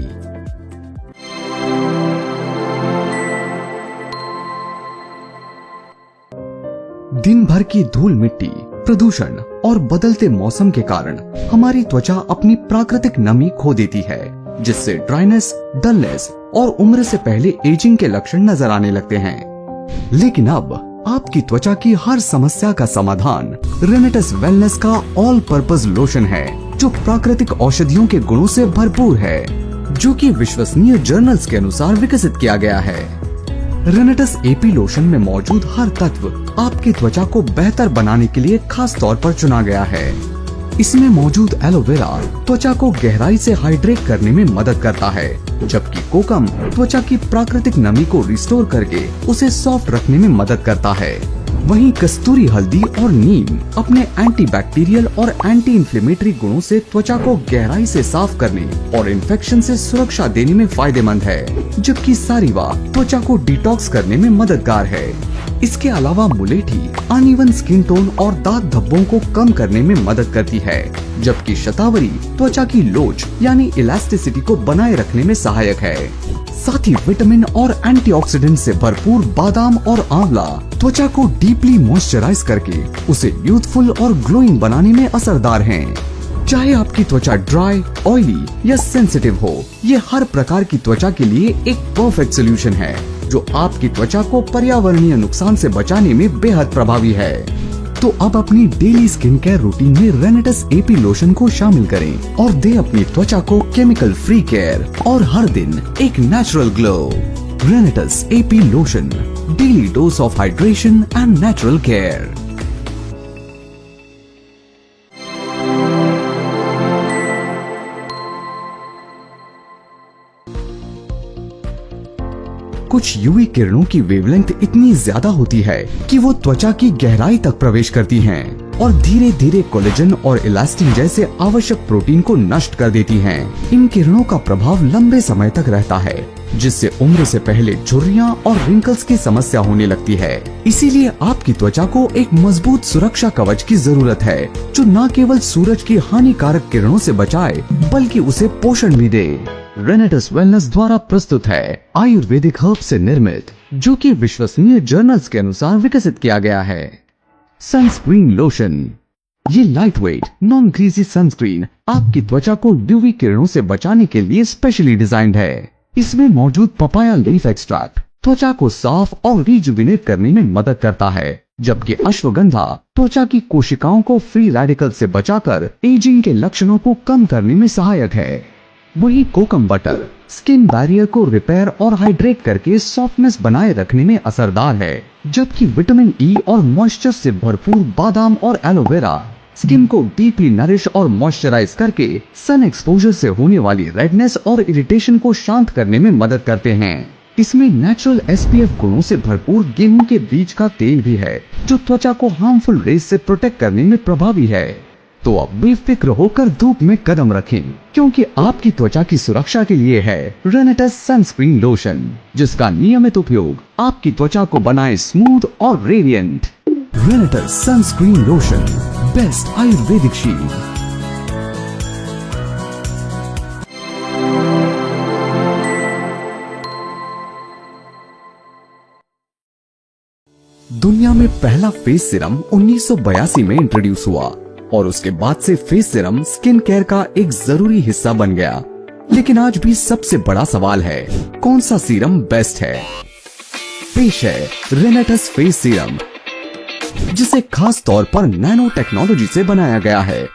दिन भर की धूल मिट्टी प्रदूषण और बदलते मौसम के कारण हमारी त्वचा अपनी प्राकृतिक नमी खो देती है, जिससे ड्राइनेस, डलनेस और उम्र से पहले एजिंग के लक्षण नजर आने लगते हैं। लेकिन अब आपकी त्वचा की हर समस्या का समाधान रेनेटस वेलनेस का ऑल पर्पस लोशन है, जो प्राकृतिक औषधियों के गुणों से भरपूर है, जो कि विश्वसनीय जर्नल्स के अनुसार विकसित किया गया है। रेनेटस एपी लोशन में मौजूद हर तत्व आपकी त्वचा को बेहतर बनाने के लिए खास तौर पर चुना गया है। इसमें मौजूद एलोवेरा त्वचा को गहराई से हाइड्रेट करने में मदद करता है, जबकि कोकम त्वचा की प्राकृतिक नमी को रिस्टोर करके उसे सॉफ्ट रखने में मदद करता है। वहीं कस्तूरी हल्दी और नीम अपने एंटीबैक्टीरियल और एंटी इंफ्लेमेटरी गुणों से त्वचा को गहराई से साफ करने और इन्फेक्शन से सुरक्षा देने में फायदेमंद है, जबकि सारिवा त्वचा को डिटॉक्स करने में मददगार है। इसके अलावा मुलेठी अनइवन स्किन टोन और दाग धब्बों को कम करने में मदद करती है, जबकि शतावरी त्वचा की लोच यानी इलास्टिसिटी को बनाए रखने में सहायक है। साथ ही विटामिन और एंटीऑक्सीडेंट से भरपूर बादाम और आंवला त्वचा को डीपली मॉइस्चराइज करके उसे यूथफुल और ग्लोइंग बनाने में असरदार हैं। चाहे आपकी त्वचा ड्राई, ऑयली या सेंसिटिव हो, ये हर प्रकार की त्वचा के लिए एक परफेक्ट सोल्यूशन है, जो आपकी त्वचा को पर्यावरणीय नुकसान से बचाने में बेहद प्रभावी है। तो अब अपनी डेली स्किन केयर रूटीन में रेनेटस एपी लोशन को शामिल करें और दे अपनी त्वचा को केमिकल फ्री केयर और हर दिन एक natural glow. रेनेटस AP lotion, daily dose of hydration and natural care. कुछ यूवी किरणों की वेवलेंथ इतनी ज्यादा होती है कि वो त्वचा की गहराई तक प्रवेश करती हैं और धीरे धीरे कोलेजन और इलास्टिन जैसे आवश्यक प्रोटीन को नष्ट कर देती हैं। इन किरणों का प्रभाव लंबे समय तक रहता है, जिससे उम्र से पहले झुर्रियां और रिंकल्स की समस्या होने लगती है। इसीलिए आपकी त्वचा को एक मजबूत सुरक्षा कवच की जरूरत है, जो न केवल सूरज की हानिकारक किरणों से बचाए बल्कि उसे पोषण भी दे। रेनेटस वेलनेस द्वारा प्रस्तुत है आयुर्वेदिक हर्ब से निर्मित, जो कि विश्वसनीय जर्नल्स के अनुसार विकसित किया गया है, सनस्क्रीन लोशन। ये light weight non greasy sunscreen आपकी त्वचा को यूवी किरणों से बचाने के लिए स्पेशली डिजाइंड है। इसमें मौजूद पपाया लीफ एक्सट्रैक्ट त्वचा को साफ और रिजुविनेट करने में मदद करता है, जबकि अश्वगंधा त्वचा की कोशिकाओं को फ्री रेडिकल से बचाकर एजिंग के लक्षणों को कम करने में सहायक है। वही कोकम बटर स्किन बैरियर को रिपेयर और हाइड्रेट करके सॉफ्टनेस बनाए रखने में असरदार है, जबकि विटामिन ई और मॉइस्चर से भरपूर बादाम और एलोवेरा स्किन को डीपली नरिश और मॉइस्चराइज करके सन एक्सपोजर से होने वाली रेडनेस और इरिटेशन को शांत करने में मदद करते हैं। इसमें नेचुरल एसपीएफ गुणों से भरपूर गेहूं के बीज का तेल भी है, जो त्वचा को हार्मफुल रेज से प्रोटेक्ट करने में प्रभावी है। तो अब बेफिक्र होकर धूप में कदम रखें, क्योंकि आपकी त्वचा की सुरक्षा के लिए है रेनेटस सनस्क्रीन लोशन, जिसका नियमित उपयोग आपकी त्वचा को बनाए स्मूथ और radiant. रेनेटस sunscreen lotion, best Ayurvedic shield. दुनिया में पहला फेस सीरम 1982 में इंट्रोड्यूस हुआ और उसके बाद से फेस सीरम स्किन केयर का एक जरूरी हिस्सा बन गया। लेकिन आज भी सबसे बड़ा सवाल है, कौन सा सीरम बेस्ट है? पेश है रेनेटस फेस सीरम, जिसे खास तौर पर नैनो टेक्नोलॉजी से बनाया गया है,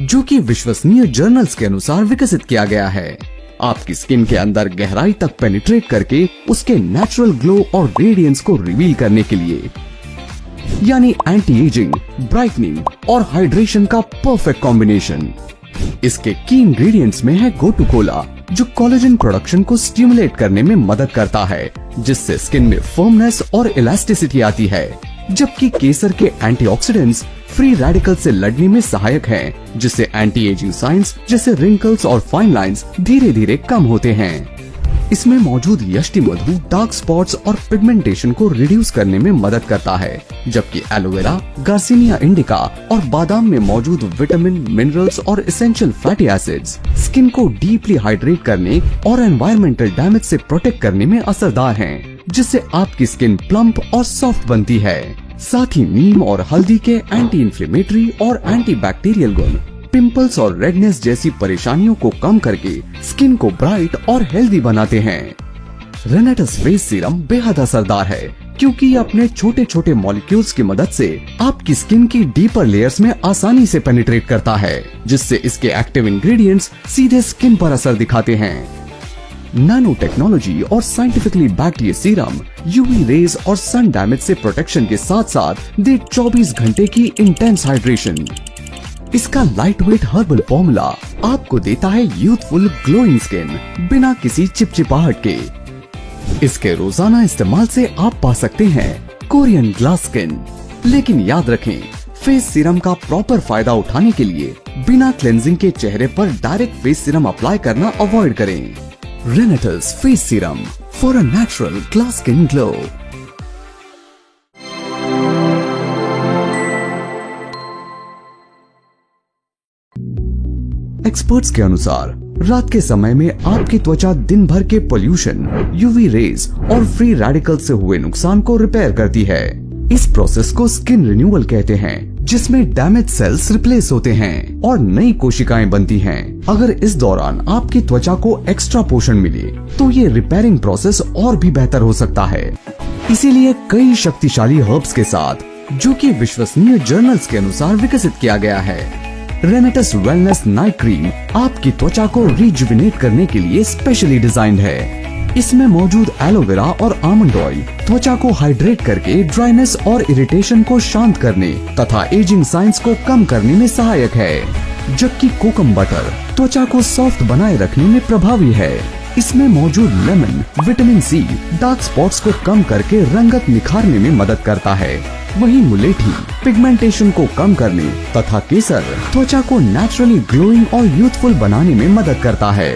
जो कि विश्वसनीय जर्नल्स के अनुसार विकसित किया गया है। आपकी स्किन के अंदर गहराई तक पेनिट्रेट करके उसके नेचुरल ग्लो और रेडियंस को रिवील करने के लिए, यानी एंटी एजिंग, ब्राइटनिंग और हाइड्रेशन का परफेक्ट कॉम्बिनेशन। इसके की इंग्रेडिएंट्स में है गोटू कोला, जो कोलेजन प्रोडक्शन को स्टिमुलेट करने में मदद करता है, जिससे स्किन में फर्मनेस और इलास्टिसिटी आती है, जबकि केसर के एंटीऑक्सीडेंट्स फ्री रेडिकल से लड़ने में सहायक हैं, जिससे एंटी एजिंग साइंस जैसे रिंकल्स और फाइन लाइंस धीरे धीरे कम होते हैं। इसमें मौजूद यष्टि मधु डार्क स्पॉट्स और पिगमेंटेशन को रिड्यूस करने में मदद करता है, जबकि एलोवेरा, गार्सिनिया इंडिका और बादाम में मौजूद विटामिन, मिनरल्स और एसेंशियल फैटी एसिड्स स्किन को डीपली हाइड्रेट करने और एनवायरमेंटल डैमेज से प्रोटेक्ट करने में असरदार हैं, जिससे आपकी स्किन प्लम्प और सॉफ्ट बनती है। साथ ही नीम और हल्दी के एंटी इन्फ्लेमेटरी और एंटी बैक्टीरियल गुण पिंपल्स और रेडनेस जैसी परेशानियों को कम करके स्किन को ब्राइट और हेल्दी बनाते हैं। रेनेटस फेस सीरम बेहद असरदार है क्योंकि ये अपने छोटे छोटे मॉलिक्यूल्स की मदद से आपकी स्किन की डीपर लेयर्स में आसानी से पेनिट्रेट करता है, जिससे इसके एक्टिव इंग्रेडिएंट्स सीधे स्किन पर असर दिखाते हैं। नैनो टेक्नोलॉजी और साइंटिफिकली बैक्ड ये सीरम यूवी रेज और सन डैमेज से प्रोटेक्शन के साथ साथ दे 24 घंटे की इंटेंस हाइड्रेशन। इसका लाइट वेट हर्बल फॉर्मूला आपको देता है यूथफुल ग्लोइंग स्किन बिना किसी चिपचिपाहट के। इसके रोजाना इस्तेमाल से आप पा सकते हैं कोरियन ग्लास स्किन। लेकिन याद रखें, फेस सीरम का प्रॉपर फायदा उठाने के लिए बिना क्लेंजिंग के चेहरे पर डायरेक्ट फेस सीरम अप्लाई करना अवॉइड करें। रेनेटस face serum for a natural glass skin glow. Experts के अनुसार रात के समय में आपकी त्वचा दिन भर के पोल्यूशन, यूवी रेज और फ्री रेडिकल से हुए नुकसान को रिपेयर करती है। इस प्रोसेस को स्किन रिन्यूअल कहते हैं, जिसमें डैमेज सेल्स रिप्लेस होते हैं और नई कोशिकाएं बनती हैं। अगर इस दौरान आपकी त्वचा को एक्स्ट्रा पोषण मिले तो ये रिपेयरिंग प्रोसेस और भी बेहतर हो सकता है। इसीलिए कई शक्तिशाली हर्ब्स के साथ, जो कि विश्वसनीय जर्नल्स के अनुसार विकसित किया गया है, रेनेटस वेलनेस नाइट क्रीम आपकी त्वचा को रिजुविनेट करने के लिए स्पेशली डिजाइंड है। इसमें मौजूद एलोवेरा और आमंड ऑयल त्वचा को हाइड्रेट करके ड्राइनेस और इरिटेशन को शांत करने तथा एजिंग साइंस को कम करने में सहायक है, जबकि कोकम बटर त्वचा को सॉफ्ट बनाए रखने में प्रभावी है। इसमें मौजूद lemon vitamin C dark spots को कम करके रंगत निखारने में मदद करता है। वहीं मुलेठी पिगमेंटेशन को कम करने तथा केसर त्वचा को नेचुरली ग्लोइंग और यूथफुल बनाने में मदद करता है।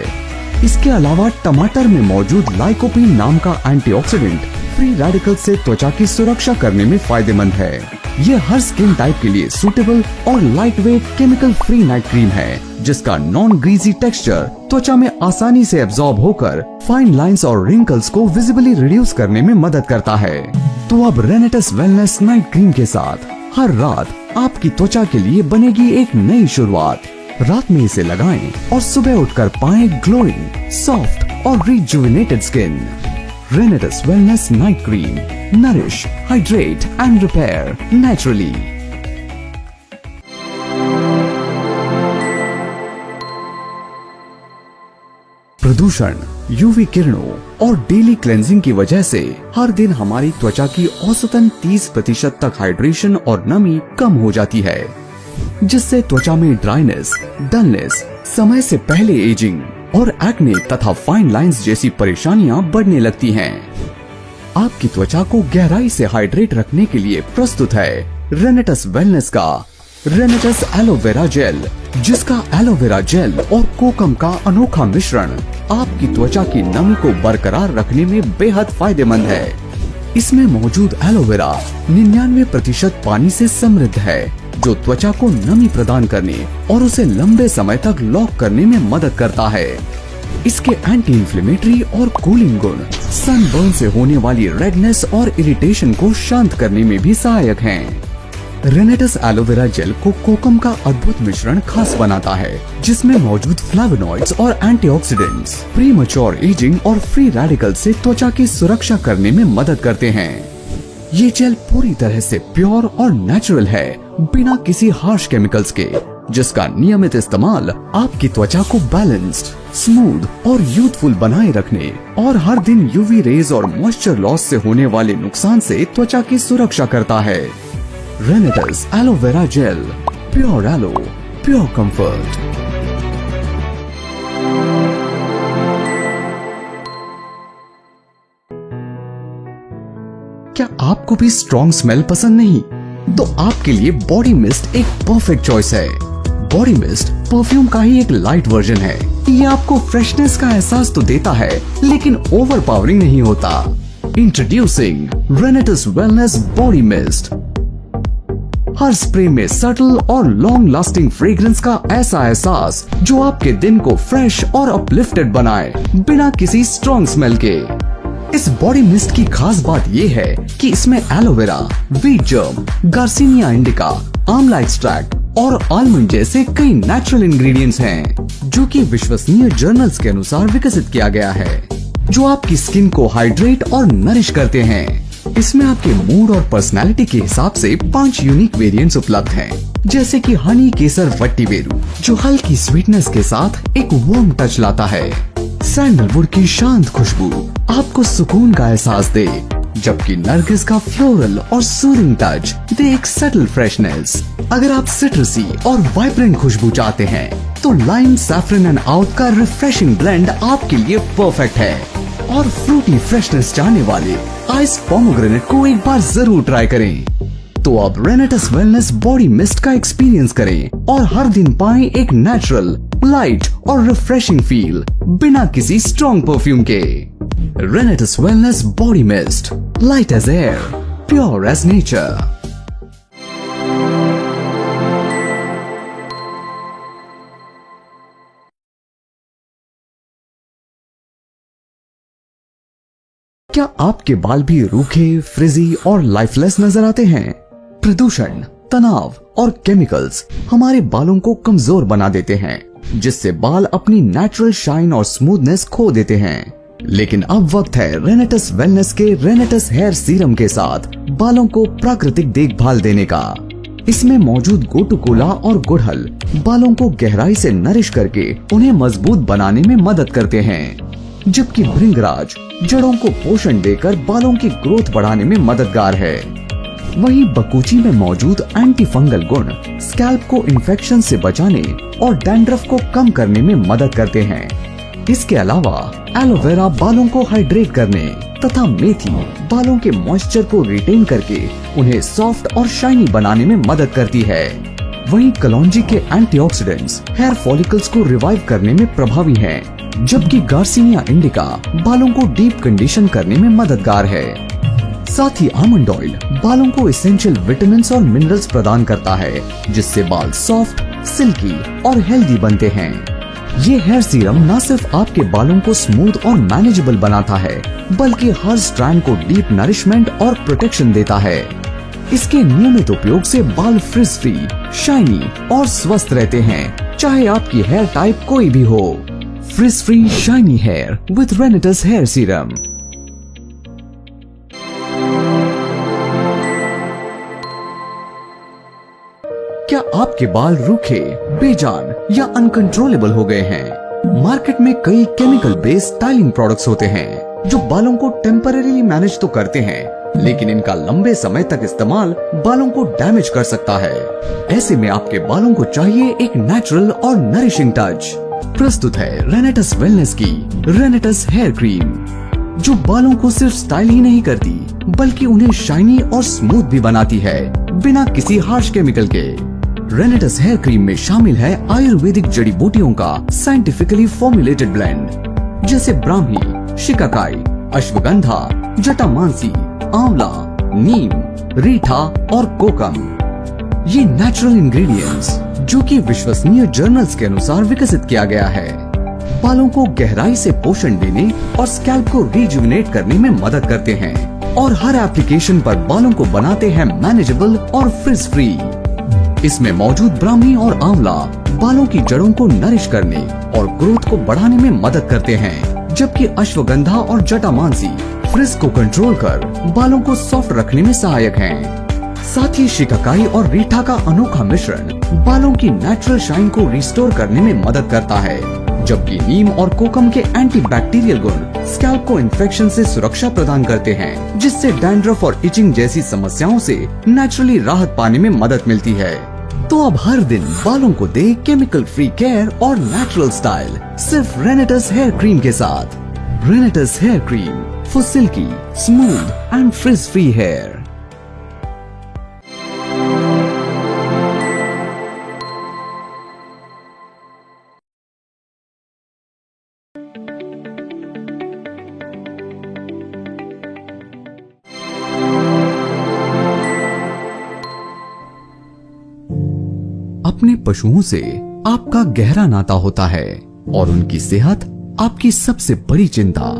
इसके अलावा टमाटर में मौजूद लाइकोपीन नाम का एंटीऑक्सीडेंट फ्री रेडिकल से त्वचा की सुरक्षा करने में फायदेमंद है। ये हर स्किन टाइप के लिए सूटेबल और light weight chemical free night cream है, जिसका नॉन ग्रीजी टेक्सचर त्वचा में आसानी से एब्जॉर्ब होकर फाइन लाइंस और रिंकल्स को विजिबली रिड्यूस करने में मदद करता है। तो अब रेनेटस वेलनेस नाइट क्रीम के साथ हर रात आपकी त्वचा के लिए बनेगी एक नई शुरुआत। रात में इसे लगाएं और सुबह उठकर पाएं ग्लोइंग, सॉफ्ट और rejuvenated skin. रेनेटस wellness night cream, nourish, hydrate and repair naturally. प्रदूषण, यूवी किरणों और डेली क्लेंजिंग की वजह से हर दिन हमारी त्वचा की औसतन 30% तक हाइड्रेशन और नमी कम हो जाती है, जिससे त्वचा में ड्राइनेस, डलनेस, समय से पहले एजिंग और एक्ने तथा फाइन लाइंस जैसी परेशानियां बढ़ने लगती हैं। आपकी त्वचा को गहराई से हाइड्रेट रखने के लिए प्रस्तुत है रेनेटस वेलनेस का रेनेटस एलोवेरा जेल, जिसका एलोवेरा जेल और कोकम का अनोखा मिश्रण आपकी त्वचा की नमी को बरकरार रखने में बेहद फायदेमंद है। इसमें मौजूद एलोवेरा 99% पानी से समृद्ध है, जो त्वचा को नमी प्रदान करने और उसे लंबे समय तक लॉक करने में मदद करता है। इसके एंटी इन्फ्लेमेटरी और कूलिंग गुण सनबर्न से होने वाली रेडनेस और इरिटेशन को शांत करने में भी सहायक हैं। रेनेटस एलोवेरा जेल को कोकम का अद्भुत मिश्रण खास बनाता है, जिसमें मौजूद फ्लेवोनॉइड्स और एंटीऑक्सीडेंट्स प्रीमैच्योर एजिंग और फ्री रेडिकल से त्वचा की सुरक्षा करने में मदद करते हैं। ये जेल पूरी तरह से प्योर और नेचुरल है, बिना किसी हार्श केमिकल्स के, जिसका नियमित इस्तेमाल आपकी त्वचा को बैलेंस्ड, स्मूथ और यूथफुल बनाए रखने और हर दिन यूवी रेज और मॉइस्चर लॉस से होने वाले नुकसान से त्वचा की सुरक्षा करता है। Renatus aloe vera gel, pure aloe, pure comfort. क्या आपको भी स्ट्रॉन्ग स्मेल पसंद नहीं? तो आपके लिए बॉडी मिस्ट एक परफेक्ट चॉइस है। बॉडी मिस्ट परफ्यूम का ही एक लाइट वर्जन है। ये आपको फ्रेशनेस का एहसास तो देता है, लेकिन ओवरपावरिंग नहीं होता। Introducing Renatus wellness body mist. हर स्प्रे में सटल और लॉन्ग लास्टिंग फ्रेग्रेंस का ऐसा एहसास जो आपके दिन को फ्रेश और अपलिफ्टेड बनाए, बिना किसी स्ट्रॉन्ग स्मेल के। इस बॉडी मिस्ट की खास बात ये है कि इसमें aloe vera, wheat germ, garcinia indica, आंवला एक्सट्रैक्ट और आलमंड जैसे कई नेचुरल इंग्रेडिएंट्स हैं, जो कि विश्वसनीय जर्नल्स के अनुसार विकसित किया गया है, जो आपकी स्किन को हाइड्रेट और नरिश करते हैं। इसमें आपके मूड और पर्सनालिटी के हिसाब से 5 यूनिक वेरिएंट्स उपलब्ध हैं, जैसे कि हनी केसर वट्टीवेरू, जो हल्की स्वीटनेस के साथ एक वार्म टच लाता है। सैंडलवुड की शांत खुशबू आपको सुकून का एहसास दे, जबकि नरगिस का फ्लोरल और सूदिंग टच दे एक सटल फ्रेशनेस। अगर आप सिट्रसी और वाइब्रेंट खुशबू चाहते हैं, तो लाइम, सैफरन एंड आउट का रिफ्रेशिंग ब्लेंड आपके लिए परफेक्ट है। और फ्रूटी फ्रेशनेस चाहने वाले आइस पोमोग्रेनेट को एक बार जरूर ट्राई करें। तो अब रेनेटस वेलनेस बॉडी मिस्ट का एक्सपीरियंस करें और हर दिन पाएं एक नेचुरल, लाइट और रिफ्रेशिंग फील बिना किसी स्ट्रॉन्ग परफ्यूम के। Renatus wellness body mist, light as air, pure as nature. क्या आपके बाल भी रूखे, फ्रिजी और लाइफलेस नजर आते हैं? प्रदूषण, तनाव और केमिकल्स हमारे बालों को कमजोर बना देते हैं, जिससे बाल अपनी नेचुरल शाइन और स्मूथनेस खो देते हैं। लेकिन अब वक्त है रेनेटस वेलनेस के रेनेटस हेयर सीरम के साथ बालों को प्राकृतिक देखभाल देने का। इसमें मौजूद गोटू कोला और गुड़हल बालों को गहराई से नरिश करके उन्हें मजबूत बनाने में मदद करते हैं, जबकि भृंगराज जड़ों को पोषण देकर बालों की ग्रोथ बढ़ाने में मददगार है। वहीं बकुची में मौजूद एंटी फंगल गुण स्कैल्प को इन्फेक्शन से बचाने और डैंड्रफ को कम करने में मदद करते हैं। इसके अलावा एलोवेरा बालों को हाइड्रेट करने तथा मेथी बालों के मॉइस्चर को रिटेन करके उन्हें सॉफ्ट और शाइनी बनाने में मदद करती है। वहीं कलौंजी के एंटीऑक्सीडेंट्स हेयर फॉलिकल्स को रिवाइव करने में प्रभावी हैं, जबकि गार्सिनिया इंडिका बालों को डीप कंडीशन करने में मददगार है। साथ ही आमंड ऑयल बालों को एसेंशियल विटामिन्स और मिनरल्स प्रदान करता है, जिससे बाल सॉफ्ट, सिल्की और हेल्दी बनते हैं। ये हेयर सीरम न सिर्फ आपके बालों को स्मूथ और मैनेजेबल बनाता है, बल्कि हर स्ट्रैंड को डीप नरिशमेंट और प्रोटेक्शन देता है। इसके नियमित उपयोग से बाल फ्रिज फ्री, शाइनी और स्वस्थ रहते हैं, चाहे आपकी हेयर टाइप कोई भी हो। Frizz free shiny hair with Renatus hair serum. क्या आपके बाल रूखे, बेजान या अनकंट्रोलेबल हो गए हैं? मार्केट में कई केमिकल बेस्ड स्टाइलिंग प्रोडक्ट्स होते हैं, जो बालों को टेम्परेरीली मैनेज तो करते हैं, लेकिन इनका लंबे समय तक इस्तेमाल बालों को डैमेज कर सकता है। ऐसे में आपके बालों को चाहिए एक नेचुरल और नरिशिंग टच। प्रस्तुत है रेनेटस वेलनेस की रेनेटस हेयर क्रीम, जो बालों को सिर्फ स्टाइल ही नहीं करती, बल्कि उन्हें शाइनी और स्मूथ भी बनाती है, बिना किसी हार्श केमिकल के। रेनेटस हेयर क्रीम में शामिल है आयुर्वेदिक जड़ी बूटियों का साइंटिफिकली फॉर्मुलेटेड ब्लेंड, जैसे ब्राह्मी, शिकाकाई, अश्वगंधा, जटामांसी, आंवला, नीम, रीठा और कोकम। ये नेचुरल इंग्रेडिएंट्स, जो कि विश्वसनीय जर्नल्स के अनुसार विकसित किया गया है, बालों को गहराई से पोषण देने और स्कैल्प को रिजुविनेट करने में मदद करते हैं, और हर एप्लीकेशन पर बालों को बनाते हैं मैनेजेबल और फ्रिज फ्री। इसमें मौजूद ब्राह्मी और आंवला बालों की जड़ों को नरिश करने और ग्रोथ को बढ़ाने में मदद करते हैं, जबकि अश्वगंधा और जटामांसी फ्रिज को कंट्रोल कर बालों को सॉफ्ट रखने में सहायक हैं। साथ ही शिकाकाई और रीठा का अनोखा मिश्रण बालों की नेचुरल शाइन को रिस्टोर करने में मदद करता है, जबकि नीम और कोकम के एंटीबैक्टीरियल गुण स्कैल्प को इन्फेक्शन से सुरक्षा प्रदान करते हैं, जिससे डैंड्रफ और इचिंग जैसी समस्याओं से नेचुरली राहत पाने में मदद मिलती है। तो अब हर दिन बालों को दे केमिकल फ्री केयर और नेचुरल स्टाइल, सिर्फ रेनेटस हेयर क्रीम के साथ। Renatus hair cream for silky, smooth and frizz free hair. अपने पशुओं से आपका गहरा नाता होता है और उनकी सेहत आपकी सबसे बड़ी चिंता।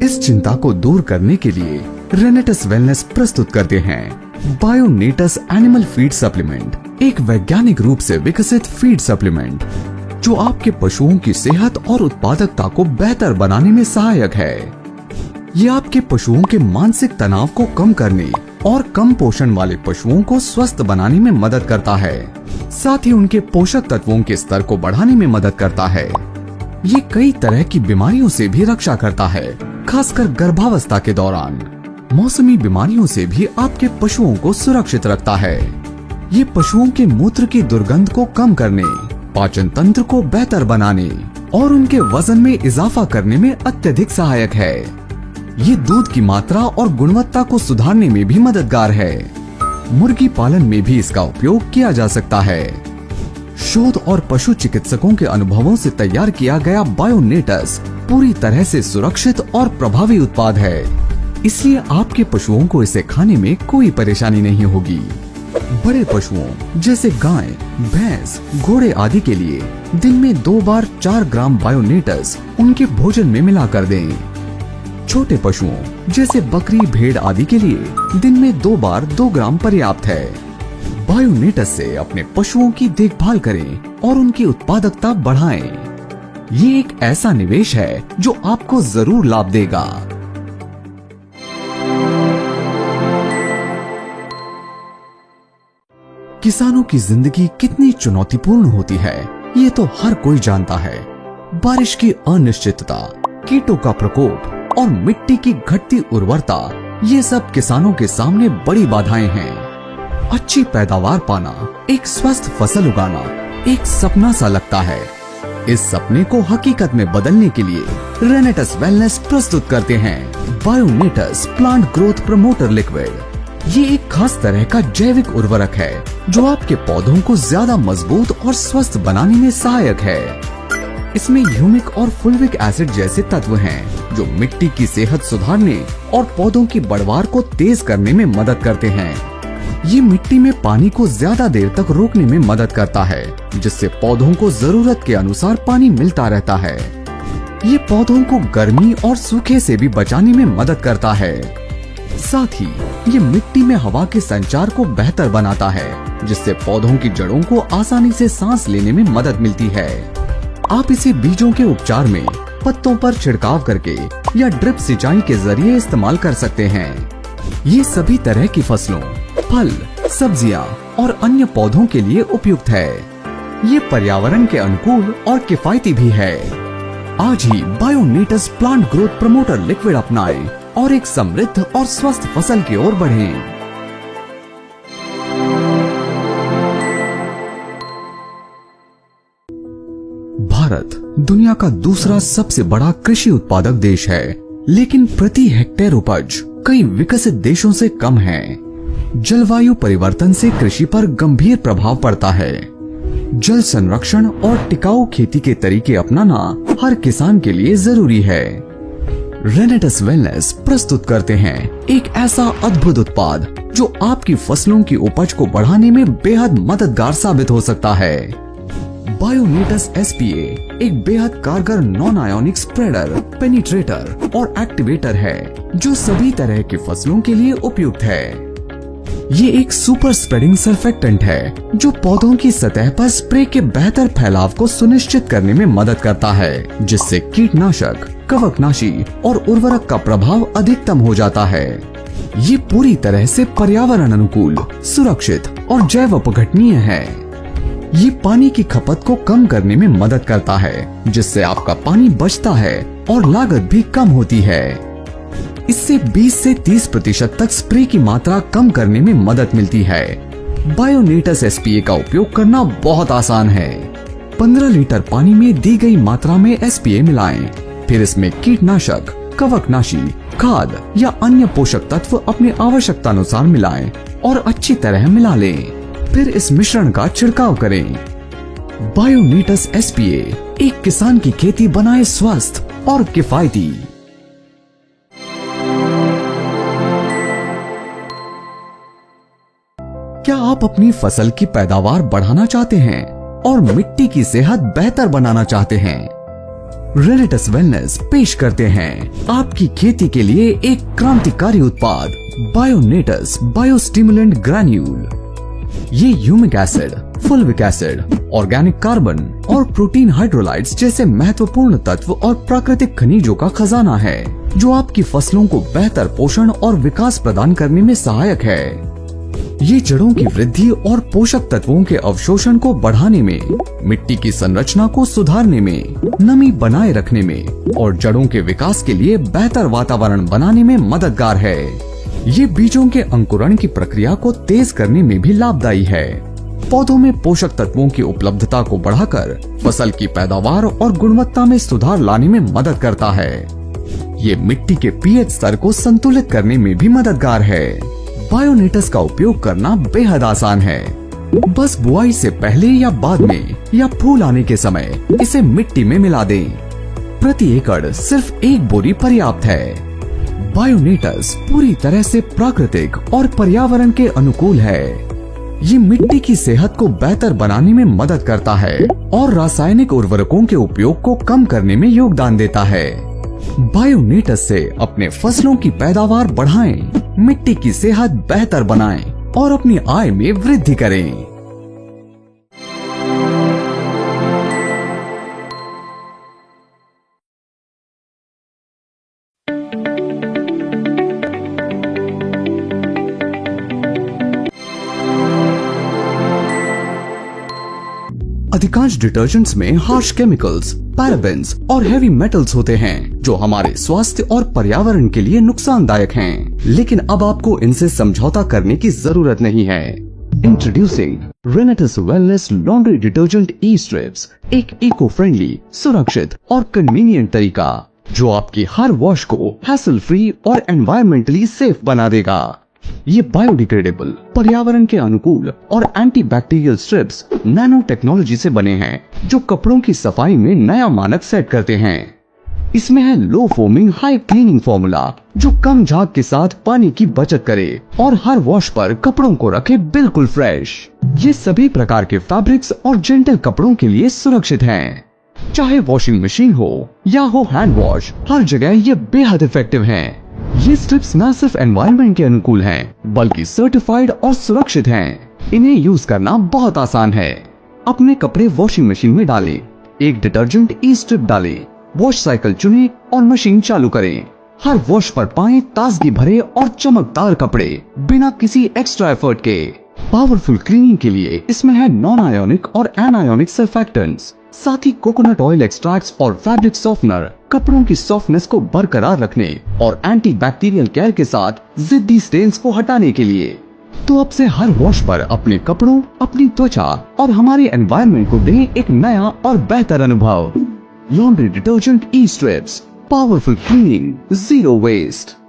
इस चिंता को दूर करने के लिए रेनेटस वेलनेस प्रस्तुत करते हैं बायोनेटस एनिमल फीड सप्लीमेंट, एक वैज्ञानिक रूप से विकसित फीड सप्लीमेंट जो आपके पशुओं की सेहत और उत्पादकता को बेहतर बनाने में सहायक है। ये आपके पशुओं के मानसिक तनाव को कम करने और कम पोषण वाले पशुओं को स्वस्थ बनाने में मदद करता है। साथ ही उनके पोषक तत्वों के स्तर को बढ़ाने में मदद करता है। ये कई तरह की बीमारियों से भी रक्षा करता है, खासकर गर्भावस्था के दौरान। मौसमी बीमारियों से भी आपके पशुओं को सुरक्षित रखता है। ये पशुओं के मूत्र की दुर्गंध को कम करने, पाचन तंत्र को बेहतर बनाने और उनके वजन में इजाफा करने में अत्यधिक सहायक है। ये दूध की मात्रा और गुणवत्ता को सुधारने में भी मददगार है। मुर्गी पालन में भी इसका उपयोग किया जा सकता है। शोध और पशु चिकित्सकों के अनुभवों से तैयार किया गया बायोनेटस पूरी तरह से सुरक्षित और प्रभावी उत्पाद है, इसलिए आपके पशुओं को इसे खाने में कोई परेशानी नहीं होगी। बड़े पशुओं जैसे गाय, भैंस, घोड़े आदि के लिए दिन में 2 बार 4 ग्राम बायोनेटस उनके भोजन में मिलाकर दें। छोटे पशुओं जैसे बकरी, भेड़ आदि के लिए दिन में 2 बार 2 ग्राम पर्याप्त है। बायोनेटस से अपने पशुओं की देखभाल करें और उनकी उत्पादकता बढ़ाएं। ये एक ऐसा निवेश है जो आपको जरूर लाभ देगा। किसानों की जिंदगी कितनी चुनौतीपूर्ण होती है, ये तो हर कोई जानता है। बारिश की अनिश्चितता, कीटों का प्रकोप और मिट्टी की घटती उर्वरता, ये सब किसानों के सामने बड़ी बाधाएं हैं। अच्छी पैदावार पाना, एक स्वस्थ फसल उगाना एक सपना सा लगता है। इस सपने को हकीकत में बदलने के लिए रेनेटस वेलनेस प्रस्तुत करते हैं बायोनेटस प्लांट ग्रोथ प्रमोटर लिक्विड। ये एक खास तरह का जैविक उर्वरक है जो आपके पौधों को ज्यादा मजबूत और स्वस्थ बनाने में सहायक है। इसमें ह्यूमिक और फुल्विक एसिड जैसे तत्व हैं जो मिट्टी की सेहत सुधारने और पौधों की बढ़वार को तेज करने में मदद करते हैं। ये मिट्टी में पानी को ज्यादा देर तक रोकने में मदद करता है, जिससे पौधों को जरूरत के अनुसार पानी मिलता रहता है। ये पौधों को गर्मी और सूखे से भी बचाने में मदद करता है। साथ ही ये मिट्टी में हवा के संचार को बेहतर बनाता है, जिससे पौधों की जड़ों को आसानी से सांस लेने में मदद मिलती है। आप इसे बीजों के उपचार में पत्तों पर छिड़काव करके या ड्रिप सिंचाई के जरिए इस्तेमाल कर सकते हैं। ये सभी तरह की फसलों, फल, सब्जियां और अन्य पौधों के लिए उपयुक्त है। ये पर्यावरण के अनुकूल और किफायती भी है। आज ही बायोनेटस प्लांट ग्रोथ प्रमोटर लिक्विड अपनाएं और एक समृद्ध और स्वस्थ फसल की ओर बढ़ें। भारत दुनिया का दूसरा सबसे बड़ा कृषि उत्पादक देश है, लेकिन प्रति हेक्टेयर उपज कई विकसित देशों से कम है। जलवायु परिवर्तन से कृषि पर गंभीर प्रभाव पड़ता है। जल संरक्षण और टिकाऊ खेती के तरीके अपनाना हर किसान के लिए जरूरी है। रेनेटस वेलनेस प्रस्तुत करते हैं एक ऐसा अद्भुत उत्पाद जो आपकी फसलों की उपज को बढ़ाने में बेहद मददगार साबित हो सकता है। बायोनेटस एसपीए एक बेहद कारगर नॉन आयोनिक स्प्रेडर, पेनिट्रेटर और एक्टिवेटर है जो सभी तरह की फसलों के लिए उपयुक्त है। ये एक सुपर स्प्रेडिंग सर्फेक्टेंट है जो पौधों की सतह पर स्प्रे के बेहतर फैलाव को सुनिश्चित करने में मदद करता है, जिससे कीटनाशक, कवकनाशी और उर्वरक का प्रभाव अधिकतम हो जाता है। ये पूरी तरह से पर्यावरण अनुकूल, सुरक्षित और जैव अपघटनीय है। ये पानी की खपत को कम करने में मदद करता है, जिससे आपका पानी बचता है और लागत भी कम होती है। इससे 20 से 30% तक स्प्रे की मात्रा कम करने में मदद मिलती है। बायोनेटस एसपीए का उपयोग करना बहुत आसान है। 15 लीटर पानी में दी गई मात्रा में एसपीए मिलाएं, फिर इसमें कीटनाशक, कवकनाशी, खाद या अन्य पोषक तत्व अपनी आवश्यकता अनुसार मिलाएं और अच्छी तरह मिला लें। फिर इस मिश्रण का छिड़काव करें। बायोनेटस एसपीए एक किसान की खेती बनाए स्वस्थ और किफायती। क्या आप अपनी फसल की पैदावार बढ़ाना चाहते हैं और मिट्टी की सेहत बेहतर बनाना चाहते हैं? रेनेटस वेलनेस पेश करते हैं आपकी खेती के लिए एक क्रांतिकारी उत्पाद बायोनेटस बायोस्टिमुलेंट ग्रैन्यूल। ये humic acid, fulvic acid, organic carbon और प्रोटीन हाइड्रोलाइट्स जैसे महत्वपूर्ण तत्व और प्राकृतिक खनिजों का खजाना है, जो आपकी फसलों को बेहतर पोषण और विकास प्रदान करने में सहायक है। ये जड़ों की वृद्धि और पोषक तत्वों के अवशोषण को बढ़ाने में, मिट्टी की संरचना को सुधारने में, नमी बनाए रखने में और जड़ों के विकास के लिए बेहतर वातावरण बनाने में मददगार है। ये बीजों के अंकुरण की प्रक्रिया को तेज करने में भी लाभदायी है। पौधों में पोषक तत्वों की उपलब्धता को बढ़ाकर फसल की पैदावार और गुणवत्ता में सुधार लाने में मदद करता है। ये मिट्टी के पीएच स्तर को संतुलित करने में भी मददगार है। बायोनेटस का उपयोग करना बेहद आसान है। बस बुआई से पहले या बाद में या फूल आने के समय इसे मिट्टी में मिला दें। प्रति एकड़ सिर्फ 1 बोरी पर्याप्त है। बायोनेटस पूरी तरह से प्राकृतिक और पर्यावरण के अनुकूल है। ये मिट्टी की सेहत को बेहतर बनाने में मदद करता है और रासायनिक उर्वरकों के उपयोग को कम करने में योगदान देता है। बायोनेटस से अपने फसलों की पैदावार बढ़ाएं, मिट्टी की सेहत बेहतर बनाएं और अपनी आय में वृद्धि करें। अधिकांश डिटर्जेंट्स में हार्श केमिकल्स, पैराबेन्स और हेवी मेटल्स होते हैं, जो हमारे स्वास्थ्य और पर्यावरण के लिए नुकसानदायक हैं। लेकिन अब आपको इनसे समझौता करने की जरूरत नहीं है। Introducing Renatus wellness laundry detergent e strips, एक इको फ्रेंडली, सुरक्षित और कन्वीनियंट तरीका जो आपकी हर वॉश को हैसल फ्री और एनवायरमेंटली सेफ बना देगा। ये बायोडिग्रेडेबल, पर्यावरण के अनुकूल और एंटीबैक्टीरियल स्ट्रिप्स नैनो टेक्नोलॉजी से बने हैं, जो कपड़ों की सफाई में नया मानक सेट करते हैं। इसमें है लो फोमिंग हाई क्लीनिंग फॉर्मूला, जो कम झाग के साथ पानी की बचत करे और हर वॉश पर कपड़ों को रखे बिल्कुल फ्रेश। ये सभी प्रकार के फैब्रिक्स और जेंटल कपड़ों के लिए सुरक्षित हैं। चाहे वॉशिंग मशीन हो या हो हैंड वॉश, हर जगह ये बेहद इफेक्टिव हैं। ये स्ट्रिप्स न सिर्फ एनवायरनमेंट के अनुकूल हैं, बल्कि सर्टिफाइड और सुरक्षित हैं। इन्हें यूज करना बहुत आसान है। अपने कपड़े वॉशिंग मशीन में डालें, एक डिटर्जेंट ई-स्ट्रिप डालें, वॉश साइकिल चुनें और मशीन चालू करें। हर वॉश पर पाएं ताजगी भरे और चमकदार कपड़े बिना किसी एक्स्ट्रा एफर्ट के। पावरफुल क्लीनिंग के लिए इसमें है नॉन आयोनिक और एनायोनिक सर्फेक्टेंट्स, साथ ही कोकोनट ऑयल एक्सट्रैक्ट्स और फैब्रिक सॉफ्टनर कपड़ों की सॉफ्टनेस को बरकरार रखने और एंटी बैक्टीरियल केयर के साथ जिद्दी स्टेन्स को हटाने के लिए। तो अब से हर वॉश पर अपने कपड़ों, अपनी त्वचा और हमारे एनवायरनमेंट को दें एक नया और बेहतर अनुभव। Laundry detergent e strips, powerful cleaning, zero waste.